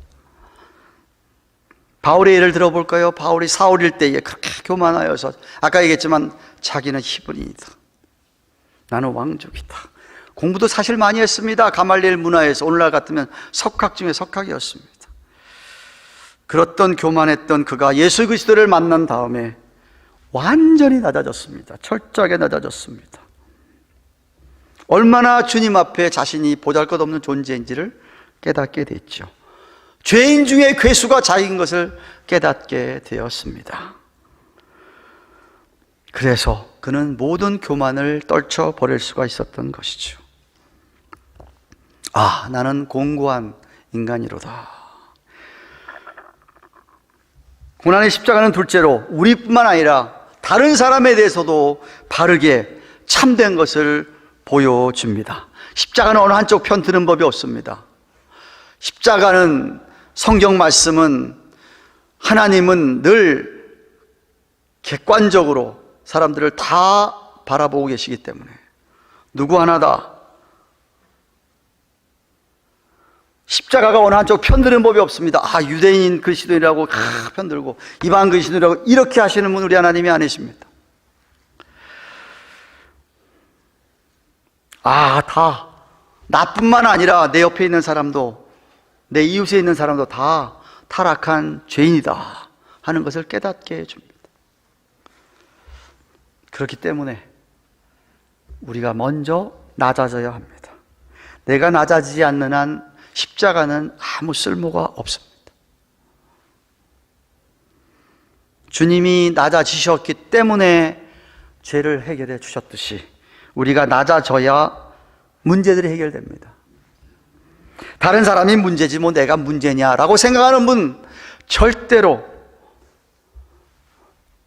Speaker 2: 바울의 예를 들어볼까요? 바울이 사울일 때에 그렇게 교만하여서 아까 얘기했지만 자기는 히브리이다, 나는 왕족이다. 공부도 사실 많이 했습니다. 가말리엘 문화에서 오늘날 같으면 석학 중에 석학이었습니다. 그렇던 교만했던 그가 예수 그리스도를 만난 다음에 완전히 낮아졌습니다. 철저하게 낮아졌습니다. 얼마나 주님 앞에 자신이 보잘것없는 존재인지를 깨닫게 됐죠. 죄인 중에 괴수가 자기인 것을 깨닫게 되었습니다. 그래서 그는 모든 교만을 떨쳐버릴 수가 있었던 것이죠. 아, 나는 공고한 인간이로다. 고난의 십자가는 둘째로 우리뿐만 아니라 다른 사람에 대해서도 바르게 참된 것을 보여줍니다. 십자가는 어느 한쪽 편 드는 법이 없습니다. 십자가는, 성경 말씀은, 하나님은 늘 객관적으로 사람들을 다 바라보고 계시기 때문에 누구 하나 다 십자가가 어느 한쪽 편드는 법이 없습니다. 아, 유대인 그리스도인이라고 편들고 이방 그리스도인이라고 이렇게 하시는 분 우리 하나님이 아니십니다. 아, 다 나뿐만 아니라 내 옆에 있는 사람도, 내 이웃에 있는 사람도 다 타락한 죄인이다 하는 것을 깨닫게 해줍니다. 그렇기 때문에 우리가 먼저 낮아져야 합니다. 내가 낮아지지 않는 한 십자가는 아무 쓸모가 없습니다. 주님이 낮아지셨기 때문에 죄를 해결해 주셨듯이 우리가 낮아져야 문제들이 해결됩니다. 다른 사람이 문제지 뭐 내가 문제냐라고 생각하는 분 절대로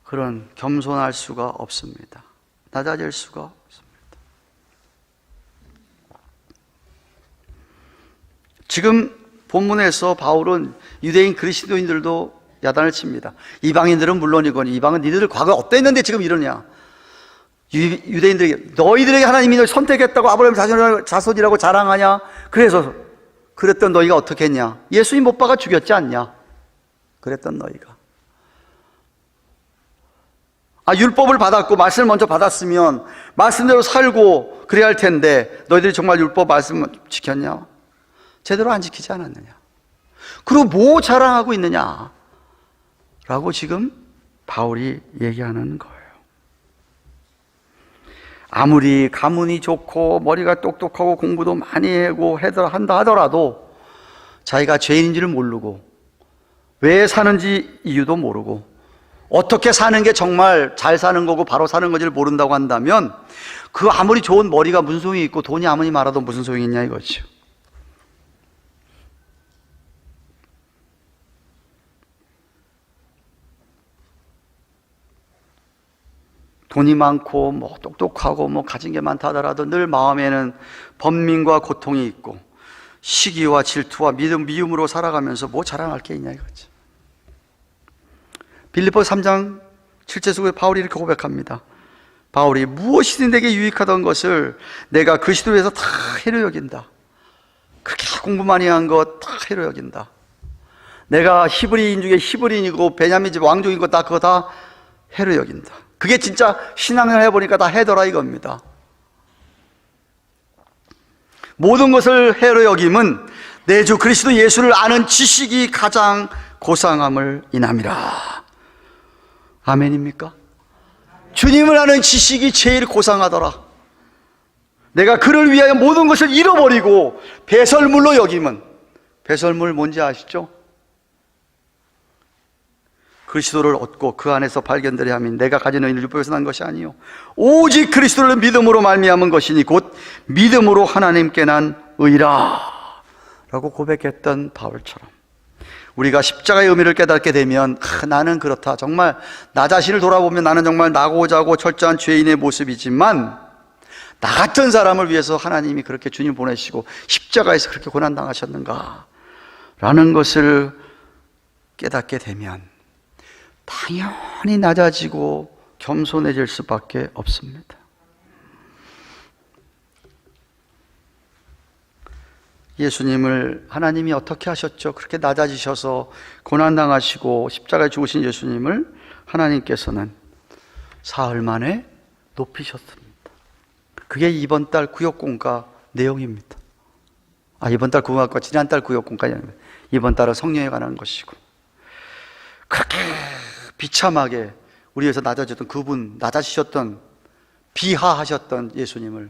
Speaker 2: 그런 겸손할 수가 없습니다. 낮아질 수가 없습니다. 지금 본문에서 바울은 유대인 그리스도인들도 야단을 칩니다. 이방인들은 물론이건 이방은 니들 과거에 어땠는데 지금 이러냐. 유대인들에게 너희들에게 하나님이 널 선택했다고 아브라함 자손이라고 자랑하냐. 그래서 그랬던 너희가 어떻게 했냐. 예수님 못 박아 죽였지 않냐. 그랬던 너희가. 아, 율법을 받았고 말씀을 먼저 받았으면 말씀대로 살고 그래야 할 텐데 너희들이 정말 율법 말씀 지켰냐? 제대로 안 지키지 않았느냐? 그리고 뭐 자랑하고 있느냐? 라고 지금 바울이 얘기하는 거예요. 아무리 가문이 좋고 머리가 똑똑하고 공부도 많이 하고 한다 하더라도 자기가 죄인인지를 모르고 왜 사는지 이유도 모르고 어떻게 사는 게 정말 잘 사는 거고 바로 사는 건지를 모른다고 한다면 그 아무리 좋은 머리가 무슨 소용이 있고 돈이 아무리 많아도 무슨 소용이 있냐 이거죠. 돈이 많고 뭐 똑똑하고 뭐 가진 게 많다 하더라도 늘 마음에는 번민과 고통이 있고 시기와 질투와 미움으로 살아가면서 뭐 자랑할 게 있냐 이거지. 빌립보서 3장 7절에 바울이 이렇게 고백합니다. 바울이 무엇이든 내게 유익하던 것을 내가 그리스도를 위해서 다 해로 여긴다. 그렇게 공부 많이 한 것 다 해로 여긴다. 내가 히브리인 중에 히브리인이고 베냐민 집 왕족인 거 다 그거 다 해로 여긴다. 그게 진짜 신앙을 해보니까 다 해더라 이겁니다. 모든 것을 해로 여김은 내 주 그리스도 예수를 아는 지식이 가장 고상함을 인함이라. 아멘입니까? 주님을 아는 지식이 제일 고상하더라. 내가 그를 위하여 모든 것을 잃어버리고 배설물로 여김은, 배설물 뭔지 아시죠? 그리스도를 얻고 그 안에서 발견되리 함인 내가 가진 의는 율법에서 난 것이 아니요 오직 그리스도를 믿음으로 말미암은 것이니 곧 믿음으로 하나님께 난 의라 라고 고백했던 바울처럼 우리가 십자가의 의미를 깨닫게 되면 나는 그렇다, 정말 나 자신을 돌아보면 나는 정말 나고자고 철저한 죄인의 모습이지만 나 같은 사람을 위해서 하나님이 그렇게 주님 보내시고 십자가에서 그렇게 고난당하셨는가 라는 것을 깨닫게 되면 당연히 낮아지고 겸손해질 수밖에 없습니다. 예수님을 하나님이 어떻게 하셨죠? 그렇게 낮아지셔서 고난당하시고 십자가에 죽으신 예수님을 하나님께서는 사흘 만에 높이셨습니다. 그게 이번 달 구역공과 내용입니다. 이번 달 구역공과 지난달 구역공까지 아닙니다. 이번 달은 성령에 관한 것이고 그렇게 비참하게 우리 위해서 낮아졌던 그분, 낮아지셨던 비하하셨던 예수님을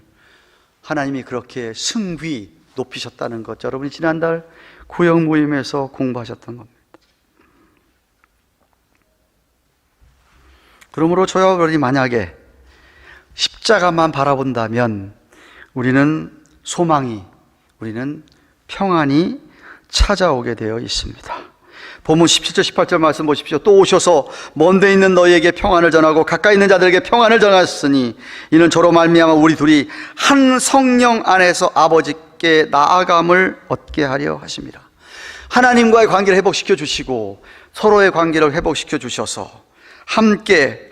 Speaker 2: 하나님이 그렇게 승위 높이셨다는 것, 여러분이 지난달 구역 모임에서 공부하셨던 겁니다. 그러므로 저와 여러분이 만약에 십자가만 바라본다면 우리는 소망이, 우리는 평안이 찾아오게 되어 있습니다. 본문 17절 18절 말씀 보십시오. 또 오셔서 먼데 있는 너희에게 평안을 전하고 가까이 있는 자들에게 평안을 전하였으니 이는 저로 말미암아 우리 둘이 한 성령 안에서 아버지께 나아감을 얻게 하려 하심이라. 하나님과의 관계를 회복시켜 주시고 서로의 관계를 회복시켜 주셔서 함께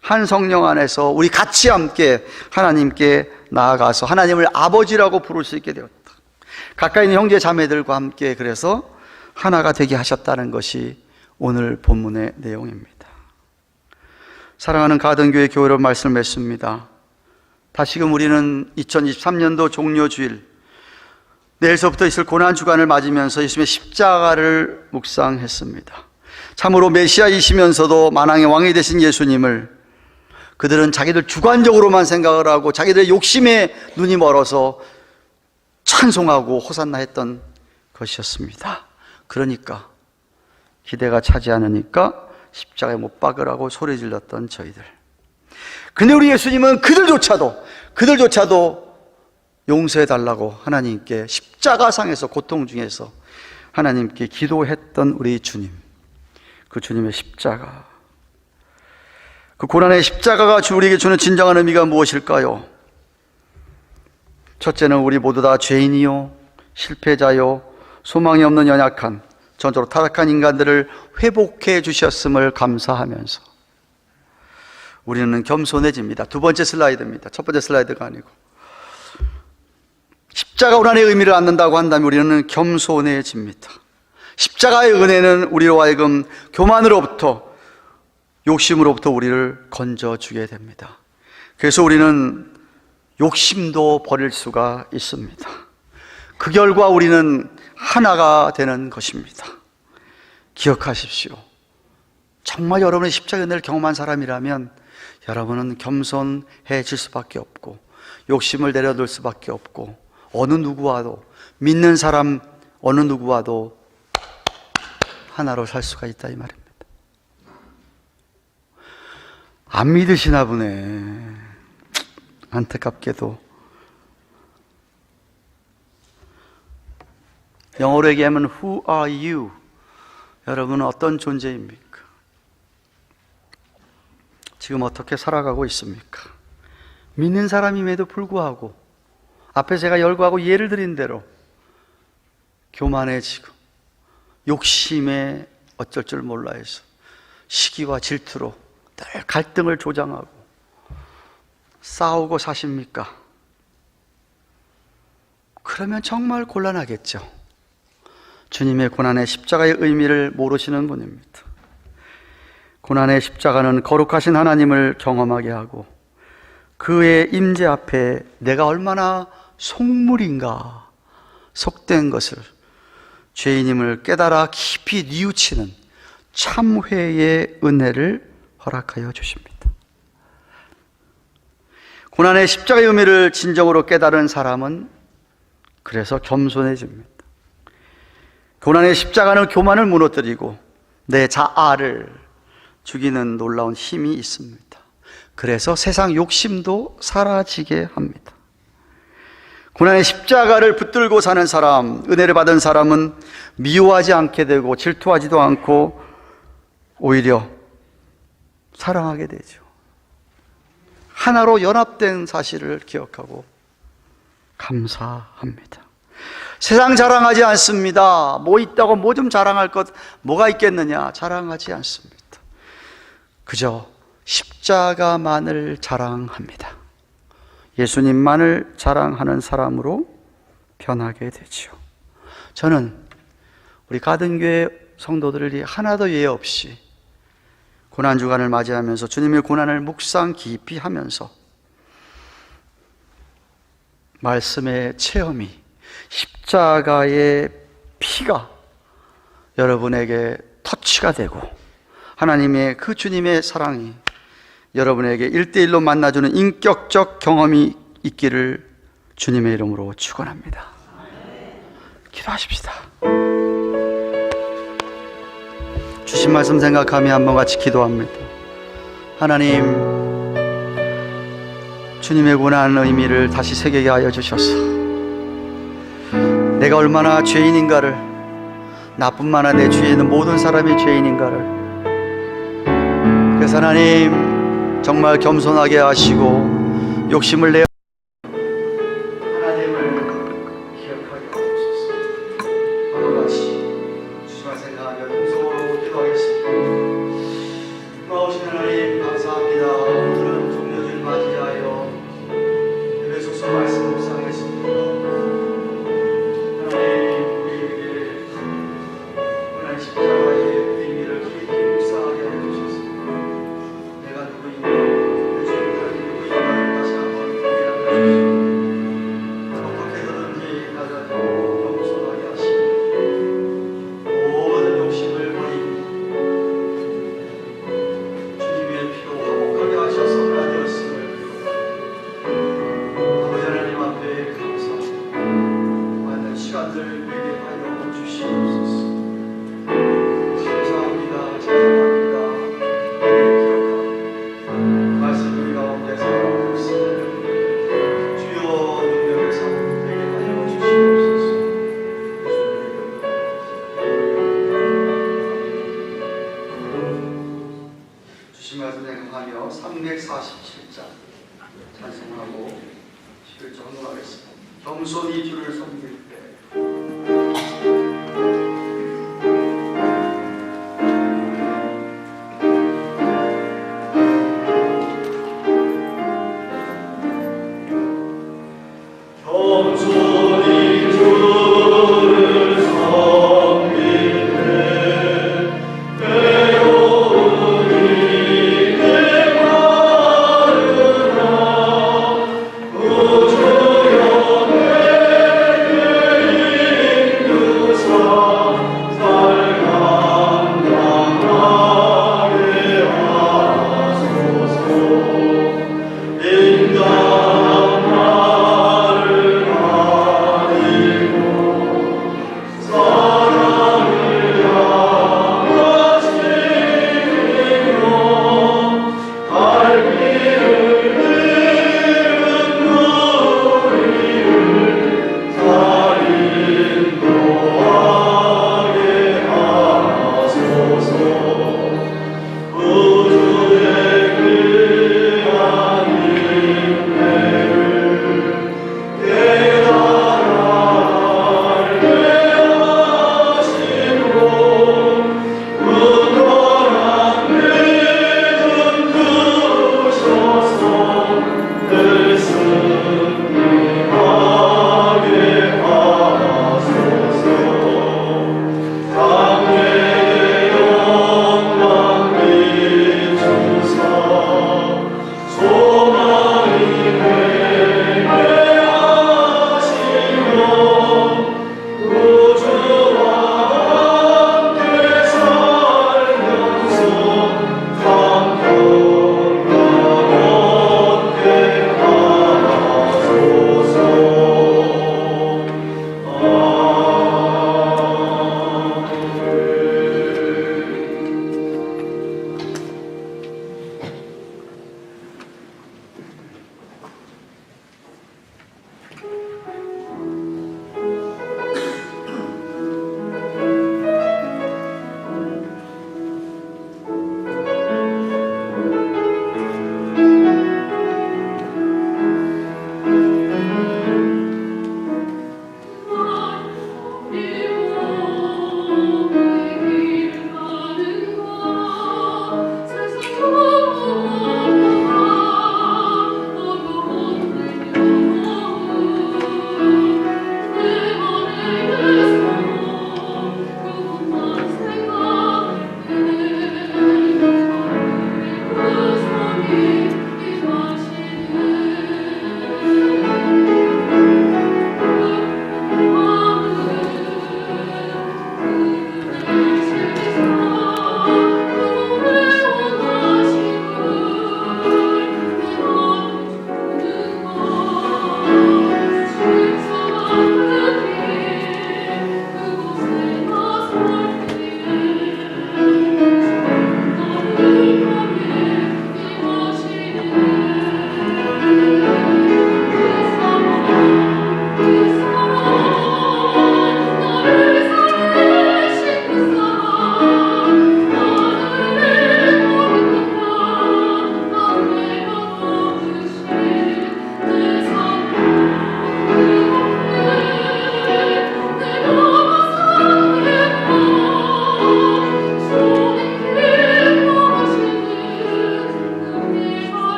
Speaker 2: 한 성령 안에서 우리 같이 함께 하나님께 나아가서 하나님을 아버지라고 부를 수 있게 되었다. 가까이 있는 형제 자매들과 함께 그래서 하나가 되게 하셨다는 것이 오늘 본문의 내용입니다. 사랑하는 가든교회 교회로 말씀을 맺습니다. 다시금 우리는 2023년도 종료주일, 내일서부터 있을 고난주간을 맞으면서 예수님의 십자가를 묵상했습니다. 참으로 메시아이시면서도 만왕의 왕이 되신 예수님을 그들은 자기들 주관적으로만 생각을 하고 자기들의 욕심에 눈이 멀어서 찬송하고 호산나 했던 것이었습니다. 그러니까 기대가 차지 않으니까 십자가에 못 박으라고 소리 질렀던 저희들. 근데 우리 예수님은 그들조차도 용서해 달라고 하나님께 십자가상에서 고통 중에서 하나님께 기도했던 우리 주님, 그 주님의 십자가, 그 고난의 십자가가 우리에게 주는 진정한 의미가 무엇일까요? 첫째는 우리 모두 다 죄인이요 실패자요 소망이 없는 연약한 전적으로 타락한 인간들을 회복해 주셨음을 감사하면서 우리는 겸손해집니다. 두 번째 슬라이드입니다. 첫 번째 슬라이드가 아니고 십자가 고난의 의미를 안는다고 한다면 우리는 겸손해집니다. 십자가의 은혜는 우리로 하여금 교만으로부터 욕심으로부터 우리를 건져주게 됩니다. 그래서 우리는 욕심도 버릴 수가 있습니다. 그 결과 우리는 하나가 되는 것입니다. 기억하십시오. 정말 여러분의 십자가 은혜를 경험한 사람이라면 여러분은 겸손해질 수밖에 없고 욕심을 내려둘 수밖에 없고 어느 누구와도, 믿는 사람 어느 누구와도 하나로 살 수가 있다 이 말입니다. 안 믿으시나 보네. 안타깝게도. 영어로 얘기하면 Who are you? 여러분은 어떤 존재입니까? 지금 어떻게 살아가고 있습니까? 믿는 사람임에도 불구하고 앞에 제가 열거하고 예를 드린 대로 교만해지고 욕심에 어쩔 줄 몰라 해서 시기와 질투로 늘 갈등을 조장하고 싸우고 사십니까? 그러면 정말 곤란하겠죠. 주님의 고난의 십자가의 의미를 모르시는 분입니다. 고난의 십자가는 거룩하신 하나님을 경험하게 하고 그의 임재 앞에 내가 얼마나 속물인가, 속된 것을, 죄인임을 깨달아 깊이 뉘우치는 참회의 은혜를 허락하여 주십니다. 고난의 십자가의 의미를 진정으로 깨달은 사람은 그래서 겸손해집니다. 고난의 십자가는 교만을 무너뜨리고 내 자아를 죽이는 놀라운 힘이 있습니다. 그래서 세상 욕심도 사라지게 합니다. 고난의 십자가를 붙들고 사는 사람, 은혜를 받은 사람은 미워하지 않게 되고 질투하지도 않고 오히려 사랑하게 되죠. 하나로 연합된 사실을 기억하고 감사합니다. 세상 자랑하지 않습니다. 뭐 있다고 뭐 좀 자랑할 것 뭐가 있겠느냐, 자랑하지 않습니다. 그저 십자가만을 자랑합니다. 예수님만을 자랑하는 사람으로 변하게 되죠. 저는 우리 가든교회 성도들이 하나도 예외 없이 고난주간을 맞이하면서 주님의 고난을 묵상 깊이 하면서 말씀의 체험이, 십자가의 피가 여러분에게 터치가 되고 하나님의 그 주님의 사랑이 여러분에게 1대1로 만나주는 인격적 경험이 있기를 주님의 이름으로 축원합니다. 기도하십시다. 주신 말씀 생각하며 한번 같이 기도합니다. 하나님, 주님의 고난 의미를 다시 새기게 하여 주셔서 내가 얼마나 죄인인가를, 나뿐만 아니라 내 주위에 있는 모든 사람이 죄인인가를. 그래서 하나님 정말 겸손하게 하시고 욕심을 내어 하나님을 기억하게 하옵소서. 바로 같이 주님을 생각하며 동성으로 기도하겠습니다. 고마우신 하나님 감사합니다. 오늘은 종료를 맞이하여 예배 속서 말씀 묵상했습니다. 하나님 우리에게 하나님 십자가의 의미를 깊이 묵상하게 해주셔서 내가 누구인가, 내 주님은 누구인가를 다시 한번 고민하게 해주시고 어떻게든지 나를 겸손하게 하시고 모든 욕심을 버리고 주님의 피로 화목하게 하셔서 하나 되었음을 아버지 하나님 앞에 감사합니다. 많은 시간들 되게 하여 주시옵소서. 감사합니다. 찬양합니다. 말씀 우리 가운데서 있으면 주여 능력의 삶 되게 하여 주시옵소서. 주신 말씀 생각하며 347장 찬송하고 11절 헌금하겠습니다. 겸손히 주를 섬길 때 겸손히 주를 섬길 때 때로는 이게 마르나 우주여 내게 인도사 살 감당하게 하소서. 인간 나를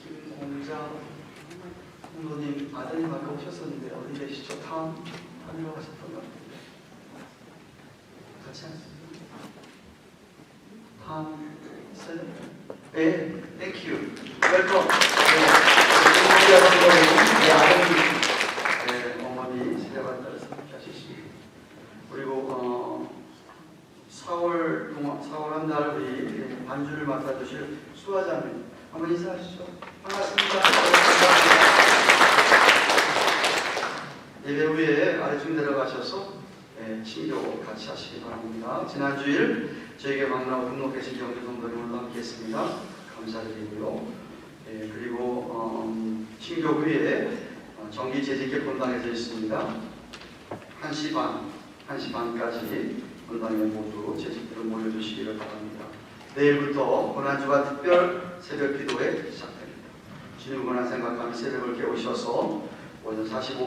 Speaker 2: 김공자 성도님 아드님 아까 오셨었는데 어디 계시죠? 탐이라고 하셨던 것 같은데 같이 하셨어요? 탐 있어요? 네, 땡큐 웰컴. 김공자 성도님 아드님 어머니 세례받은 딸을 선택하시기 그리고 4월 한 달 우리 반주를 맡아주실 수화자님 한번 인사하시죠. 반갑습니다. 예배 후에 아래층 내려가셔서 친교 같이 하시기 바랍니다. 지난 주일 저에게 만나고 등록하신 경주 성도님을 함께했습니다. 감사드리고요. 그리고 친교 후에 정기 재직회 본당에서 있습니다. 1시 반까지 본당에 모두 재직들을 모여주시기를 바랍니다. 내일부터 고난주가 특별 새벽 기도회 시작됩니다. 주님 고난 생각하며 새벽을 깨우셔서 오전 5시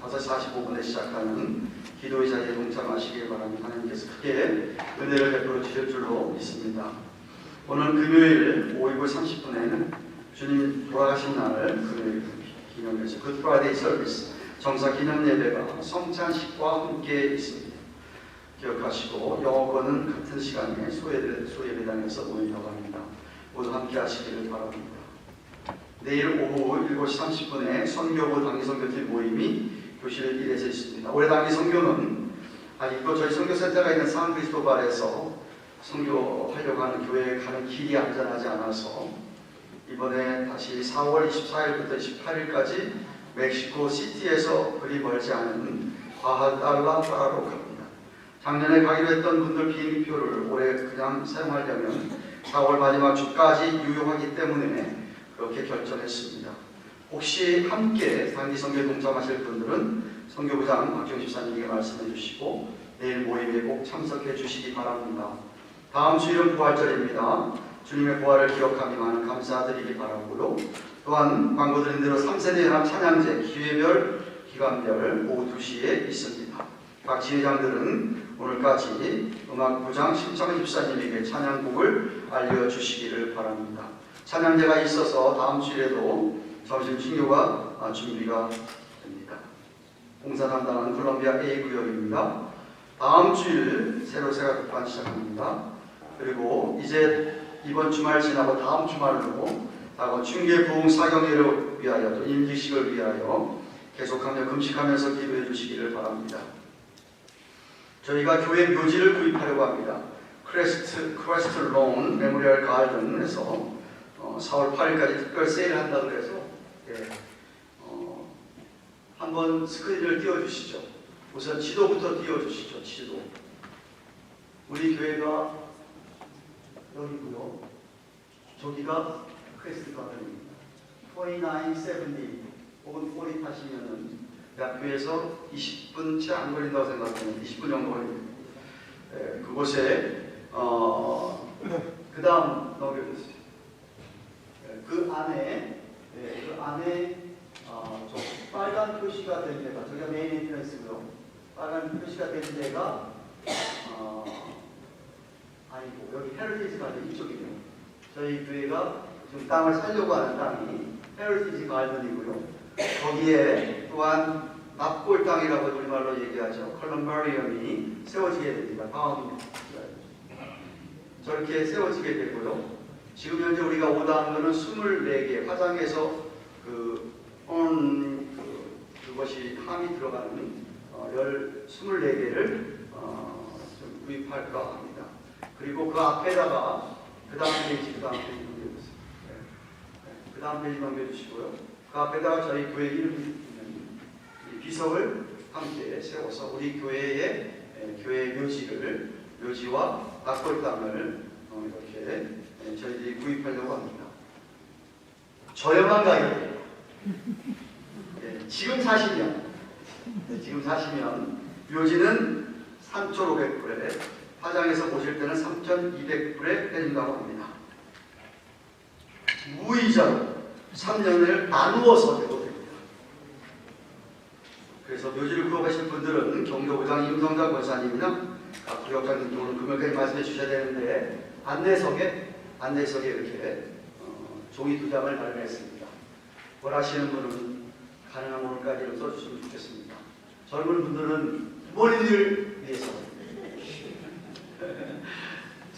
Speaker 2: 45분에 시작하는 기도의 자리에 동참하시길 바랍니다. 하나님께서 크게 은혜를 베풀어 주실 줄로 믿습니다. 오늘 금요일 오후 30분에는 주님 돌아가신 날 금요일 기념해서 굿 프라이데이 서비스 정사 기념 예배가 성찬식과 함께 있습니다. 기억하시고 영어권은 같은 시간에 소예배당에서 모인다고 합니다. 모두 함께 하시기를 바랍니다. 내일 오후 7시 30분에 선교부 단기선교팀 모임이 교실 1에서 있습니다. 올해 단기선교는 아직도 저희 선교센터가 있는 산크리스토발에서 선교하려고 하는 교회에 가는 길이 안전하지 않아서 이번에 다시 4월 24일부터 28일까지 멕시코 시티에서 그리 멀지 않은 과하달라파라로 갑니다. 작년에 가기로 했던 분들 비행기표를 올해 그냥 사용하려면 4월 마지막 주까지 유효하기 때문에 그렇게 결정했습니다. 혹시 함께 단기 선교에 동참하실 분들은 선교부장 박경 집사님에게 말씀해 주시고 내일 모임에 꼭 참석해 주시기 바랍니다. 다음 주일은 부활절입니다. 주님의 부활을 기억하며 많은 감사드리기 바라고요. 또한 광고드린 대로 3세대 연합 찬양제 기회별 기간별 오후 2시에 있습니다. 각 지회장들은 오늘까지 음악부장 심창희 집사님에게 찬양곡을 알려주시기를 바랍니다. 찬양제가 있어서 다음 주에도 점심 친교가 준비가 됩니다. 공사 담당은 콜롬비아 A 구역입니다. 다음 주일 새로 새각반 시작합니다. 그리고 이제 이번 주말 지나고 다음 주말로 다음 춘계 부흥 사경회를 위하여 또 임기식을 위하여 계속하며 금식하면서 기도해 주시기를 바랍니다. 저희가 교회 묘지를 구입하려고 합니다. 크레스트 론 메모리얼 가든에서 4월 8일까지 특별 세일을 한다고 해서 한번 스크린을 띄워주시죠. 우선 지도부터 띄워주시죠. 지도. 우리 교회가 여기고요. 저기가 크레스트 가든입니다. 2970 혹은 40 타시면은 대학교에서 20분 채 안 걸린다고 생각하면 20분 정도 걸립니다. 그곳에 그 다음 넘겨주세요. 그 안에 저 빨간 표시가 된 데가 저기가 메인 엔트런스고요. 빨간 표시가 된 데가 아니고 여기 헤리티지 가든 이쪽이네요. 저희 교회가 지금 땅을 살려고 하는 땅이 헤리티지 가든이고요. 거기에 또한 납골 땅이라고 우리말로 얘기하죠. 컬럼바리움이 세워지게 됩니다. 다음 저렇게 세워지게 되고요. 지금 현재 우리가 오다한 것은 24개 화장에서 그것이 함이 들어가는 24개를 좀 구입할까 합니다. 그리고 그 앞에다가 그 다음 페이지 넘겨주세요. 그 다음 페이지 넘겨주시고요. 그 앞에다가 저희 교회 이름이 있는 비석을 함께 세워서 우리 교회의 교회 묘지와 납골 땅을 이렇게 저희들이 구입하려고 합니다. 저렴한 가격이에요. 지금 사시면 묘지는 3,500불에 화장에서 보실 때는 3,200불에 해준다고 합니다. 무이자로 3년을 나누어서 내도 됩니다. 그래서 묘지를 구역하실 분들은 경로부장 임성장 권사님이나 각 구역장님 등은 금요일까지 말씀해 주셔야 되는데 안내석에 이렇게 종이 2장을 마련했습니다. 원하시는 분은 가능한 오늘까지 좀 써주시면 좋겠습니다. 젊은 분들은 부모님을 위해서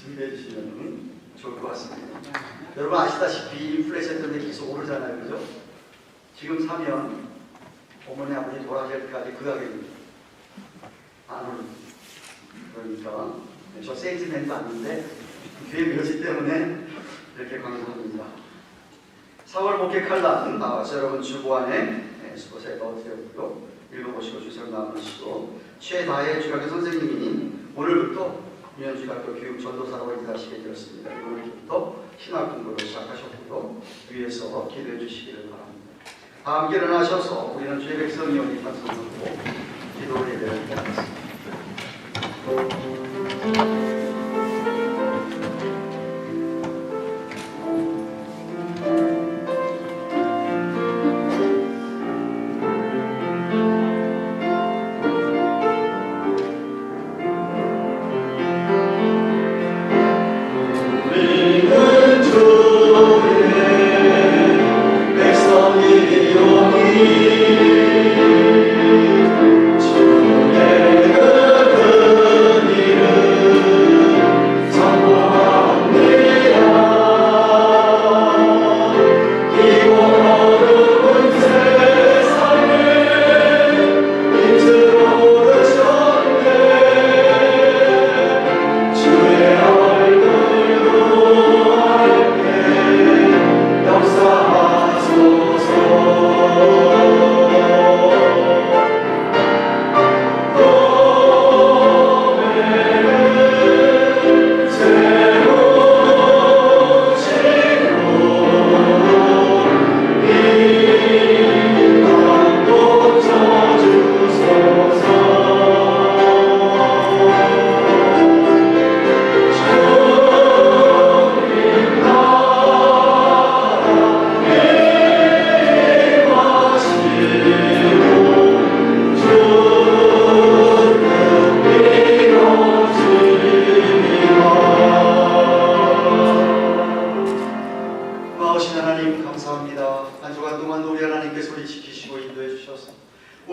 Speaker 2: 준비해 주시면 좋을 것 같습니다. 여러분 아시다시피 인플레이션 때문에 계속 오르잖아요. 그죠? 지금 사면 어머니 아버지 돌아가실 때까지 그 가격입니다. 안 오르는. 그러니까 저 세일즈맨도 아닌데 교회 묘지 때문에 이렇게 강조합니다. 4월 목회 칼럼 나와서 여러분 주보 안에 수고서에 넣어드렸고요. 읽어보시고 주세요. 나누시고 최다혜 주학교 선생님이 오늘부터 유년주학교 교육 전도사로 일하시게 되었습니다. 오늘부터 신학 공부를 시작하셨고요. 위에서 기도해 주시기를 바랍니다. 다 함께 일어나셔서 우리는 주의 백성이오니 박수하고 기도를 해드리도록 하겠습니다.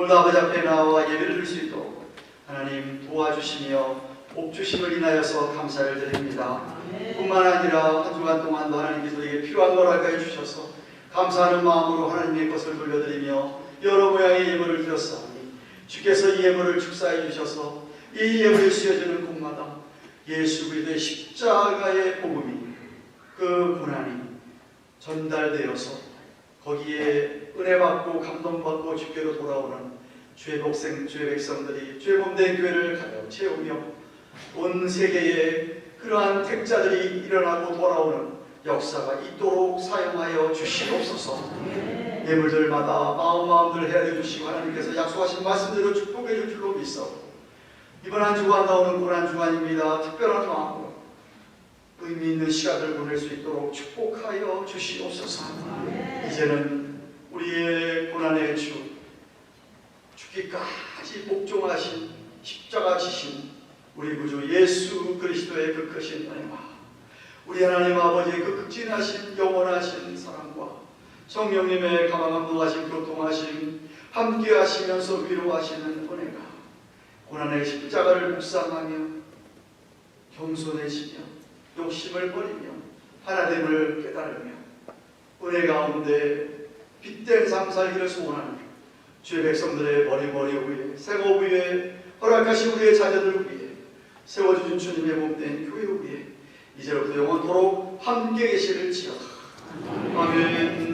Speaker 2: 오늘 아버지 앞에 나와 예배를 드릴 수 있도록 하나님 도와주시며 복 주심을 인하여서 감사를 드립니다. 뿐만 아니라 한 주간 동안도 하나님께서 우리에게 필요한 걸 알게 해주셔서 감사하는 마음으로 하나님의 것을 돌려드리며 여러 모양의 예물을 드렸사오니 주께서 이 예물을 축사해 주셔서 이 예물이 씌워지는 곳마다 예수 그리스도의 십자가의 복음이 그 고난이 전달되어서 거기에 은혜받고 감동받고 주께로 돌아오는 주의 백성들이 주의 몸된 교회를 가득 채우며 온 세계에 그러한 택자들이 일어나고 돌아오는 역사가 있도록 사용하여 주시옵소서. 예물들마다 마음들 헤아려 주시고 하나님께서 약속하신 말씀대로 축복해 줄 줄로 믿사오고 이번 한 주간 나오는 고난 주간입니다. 특별한 마음으로 의미 있는 시간을 보낼 수 있도록 축복하여 주시옵소서. 이제는 우리의 고난의 주 죽기까지 복종하신 십자가 지신 우리 구주 예수 그리스도의 그 크신 은혜와 우리 하나님 아버지의 그 극진하신 영원하신 사랑과 성령님의 감화감동하신 교통하심 함께 하시면서 위로하시는 은혜가 고난의 십자가를 묵상하며 겸손해지며 욕심을 버리며 하나됨을 깨달으며 은혜 가운데 빛된 삶 살기를 소원하는 주의 백성들의 머리 위에 생업 위에 허락하신 우리의 자녀들 위에 세워주신 주님의 몸된 교회 위에 이제로부터 영원토록 함께 계시를 지어다. 아멘.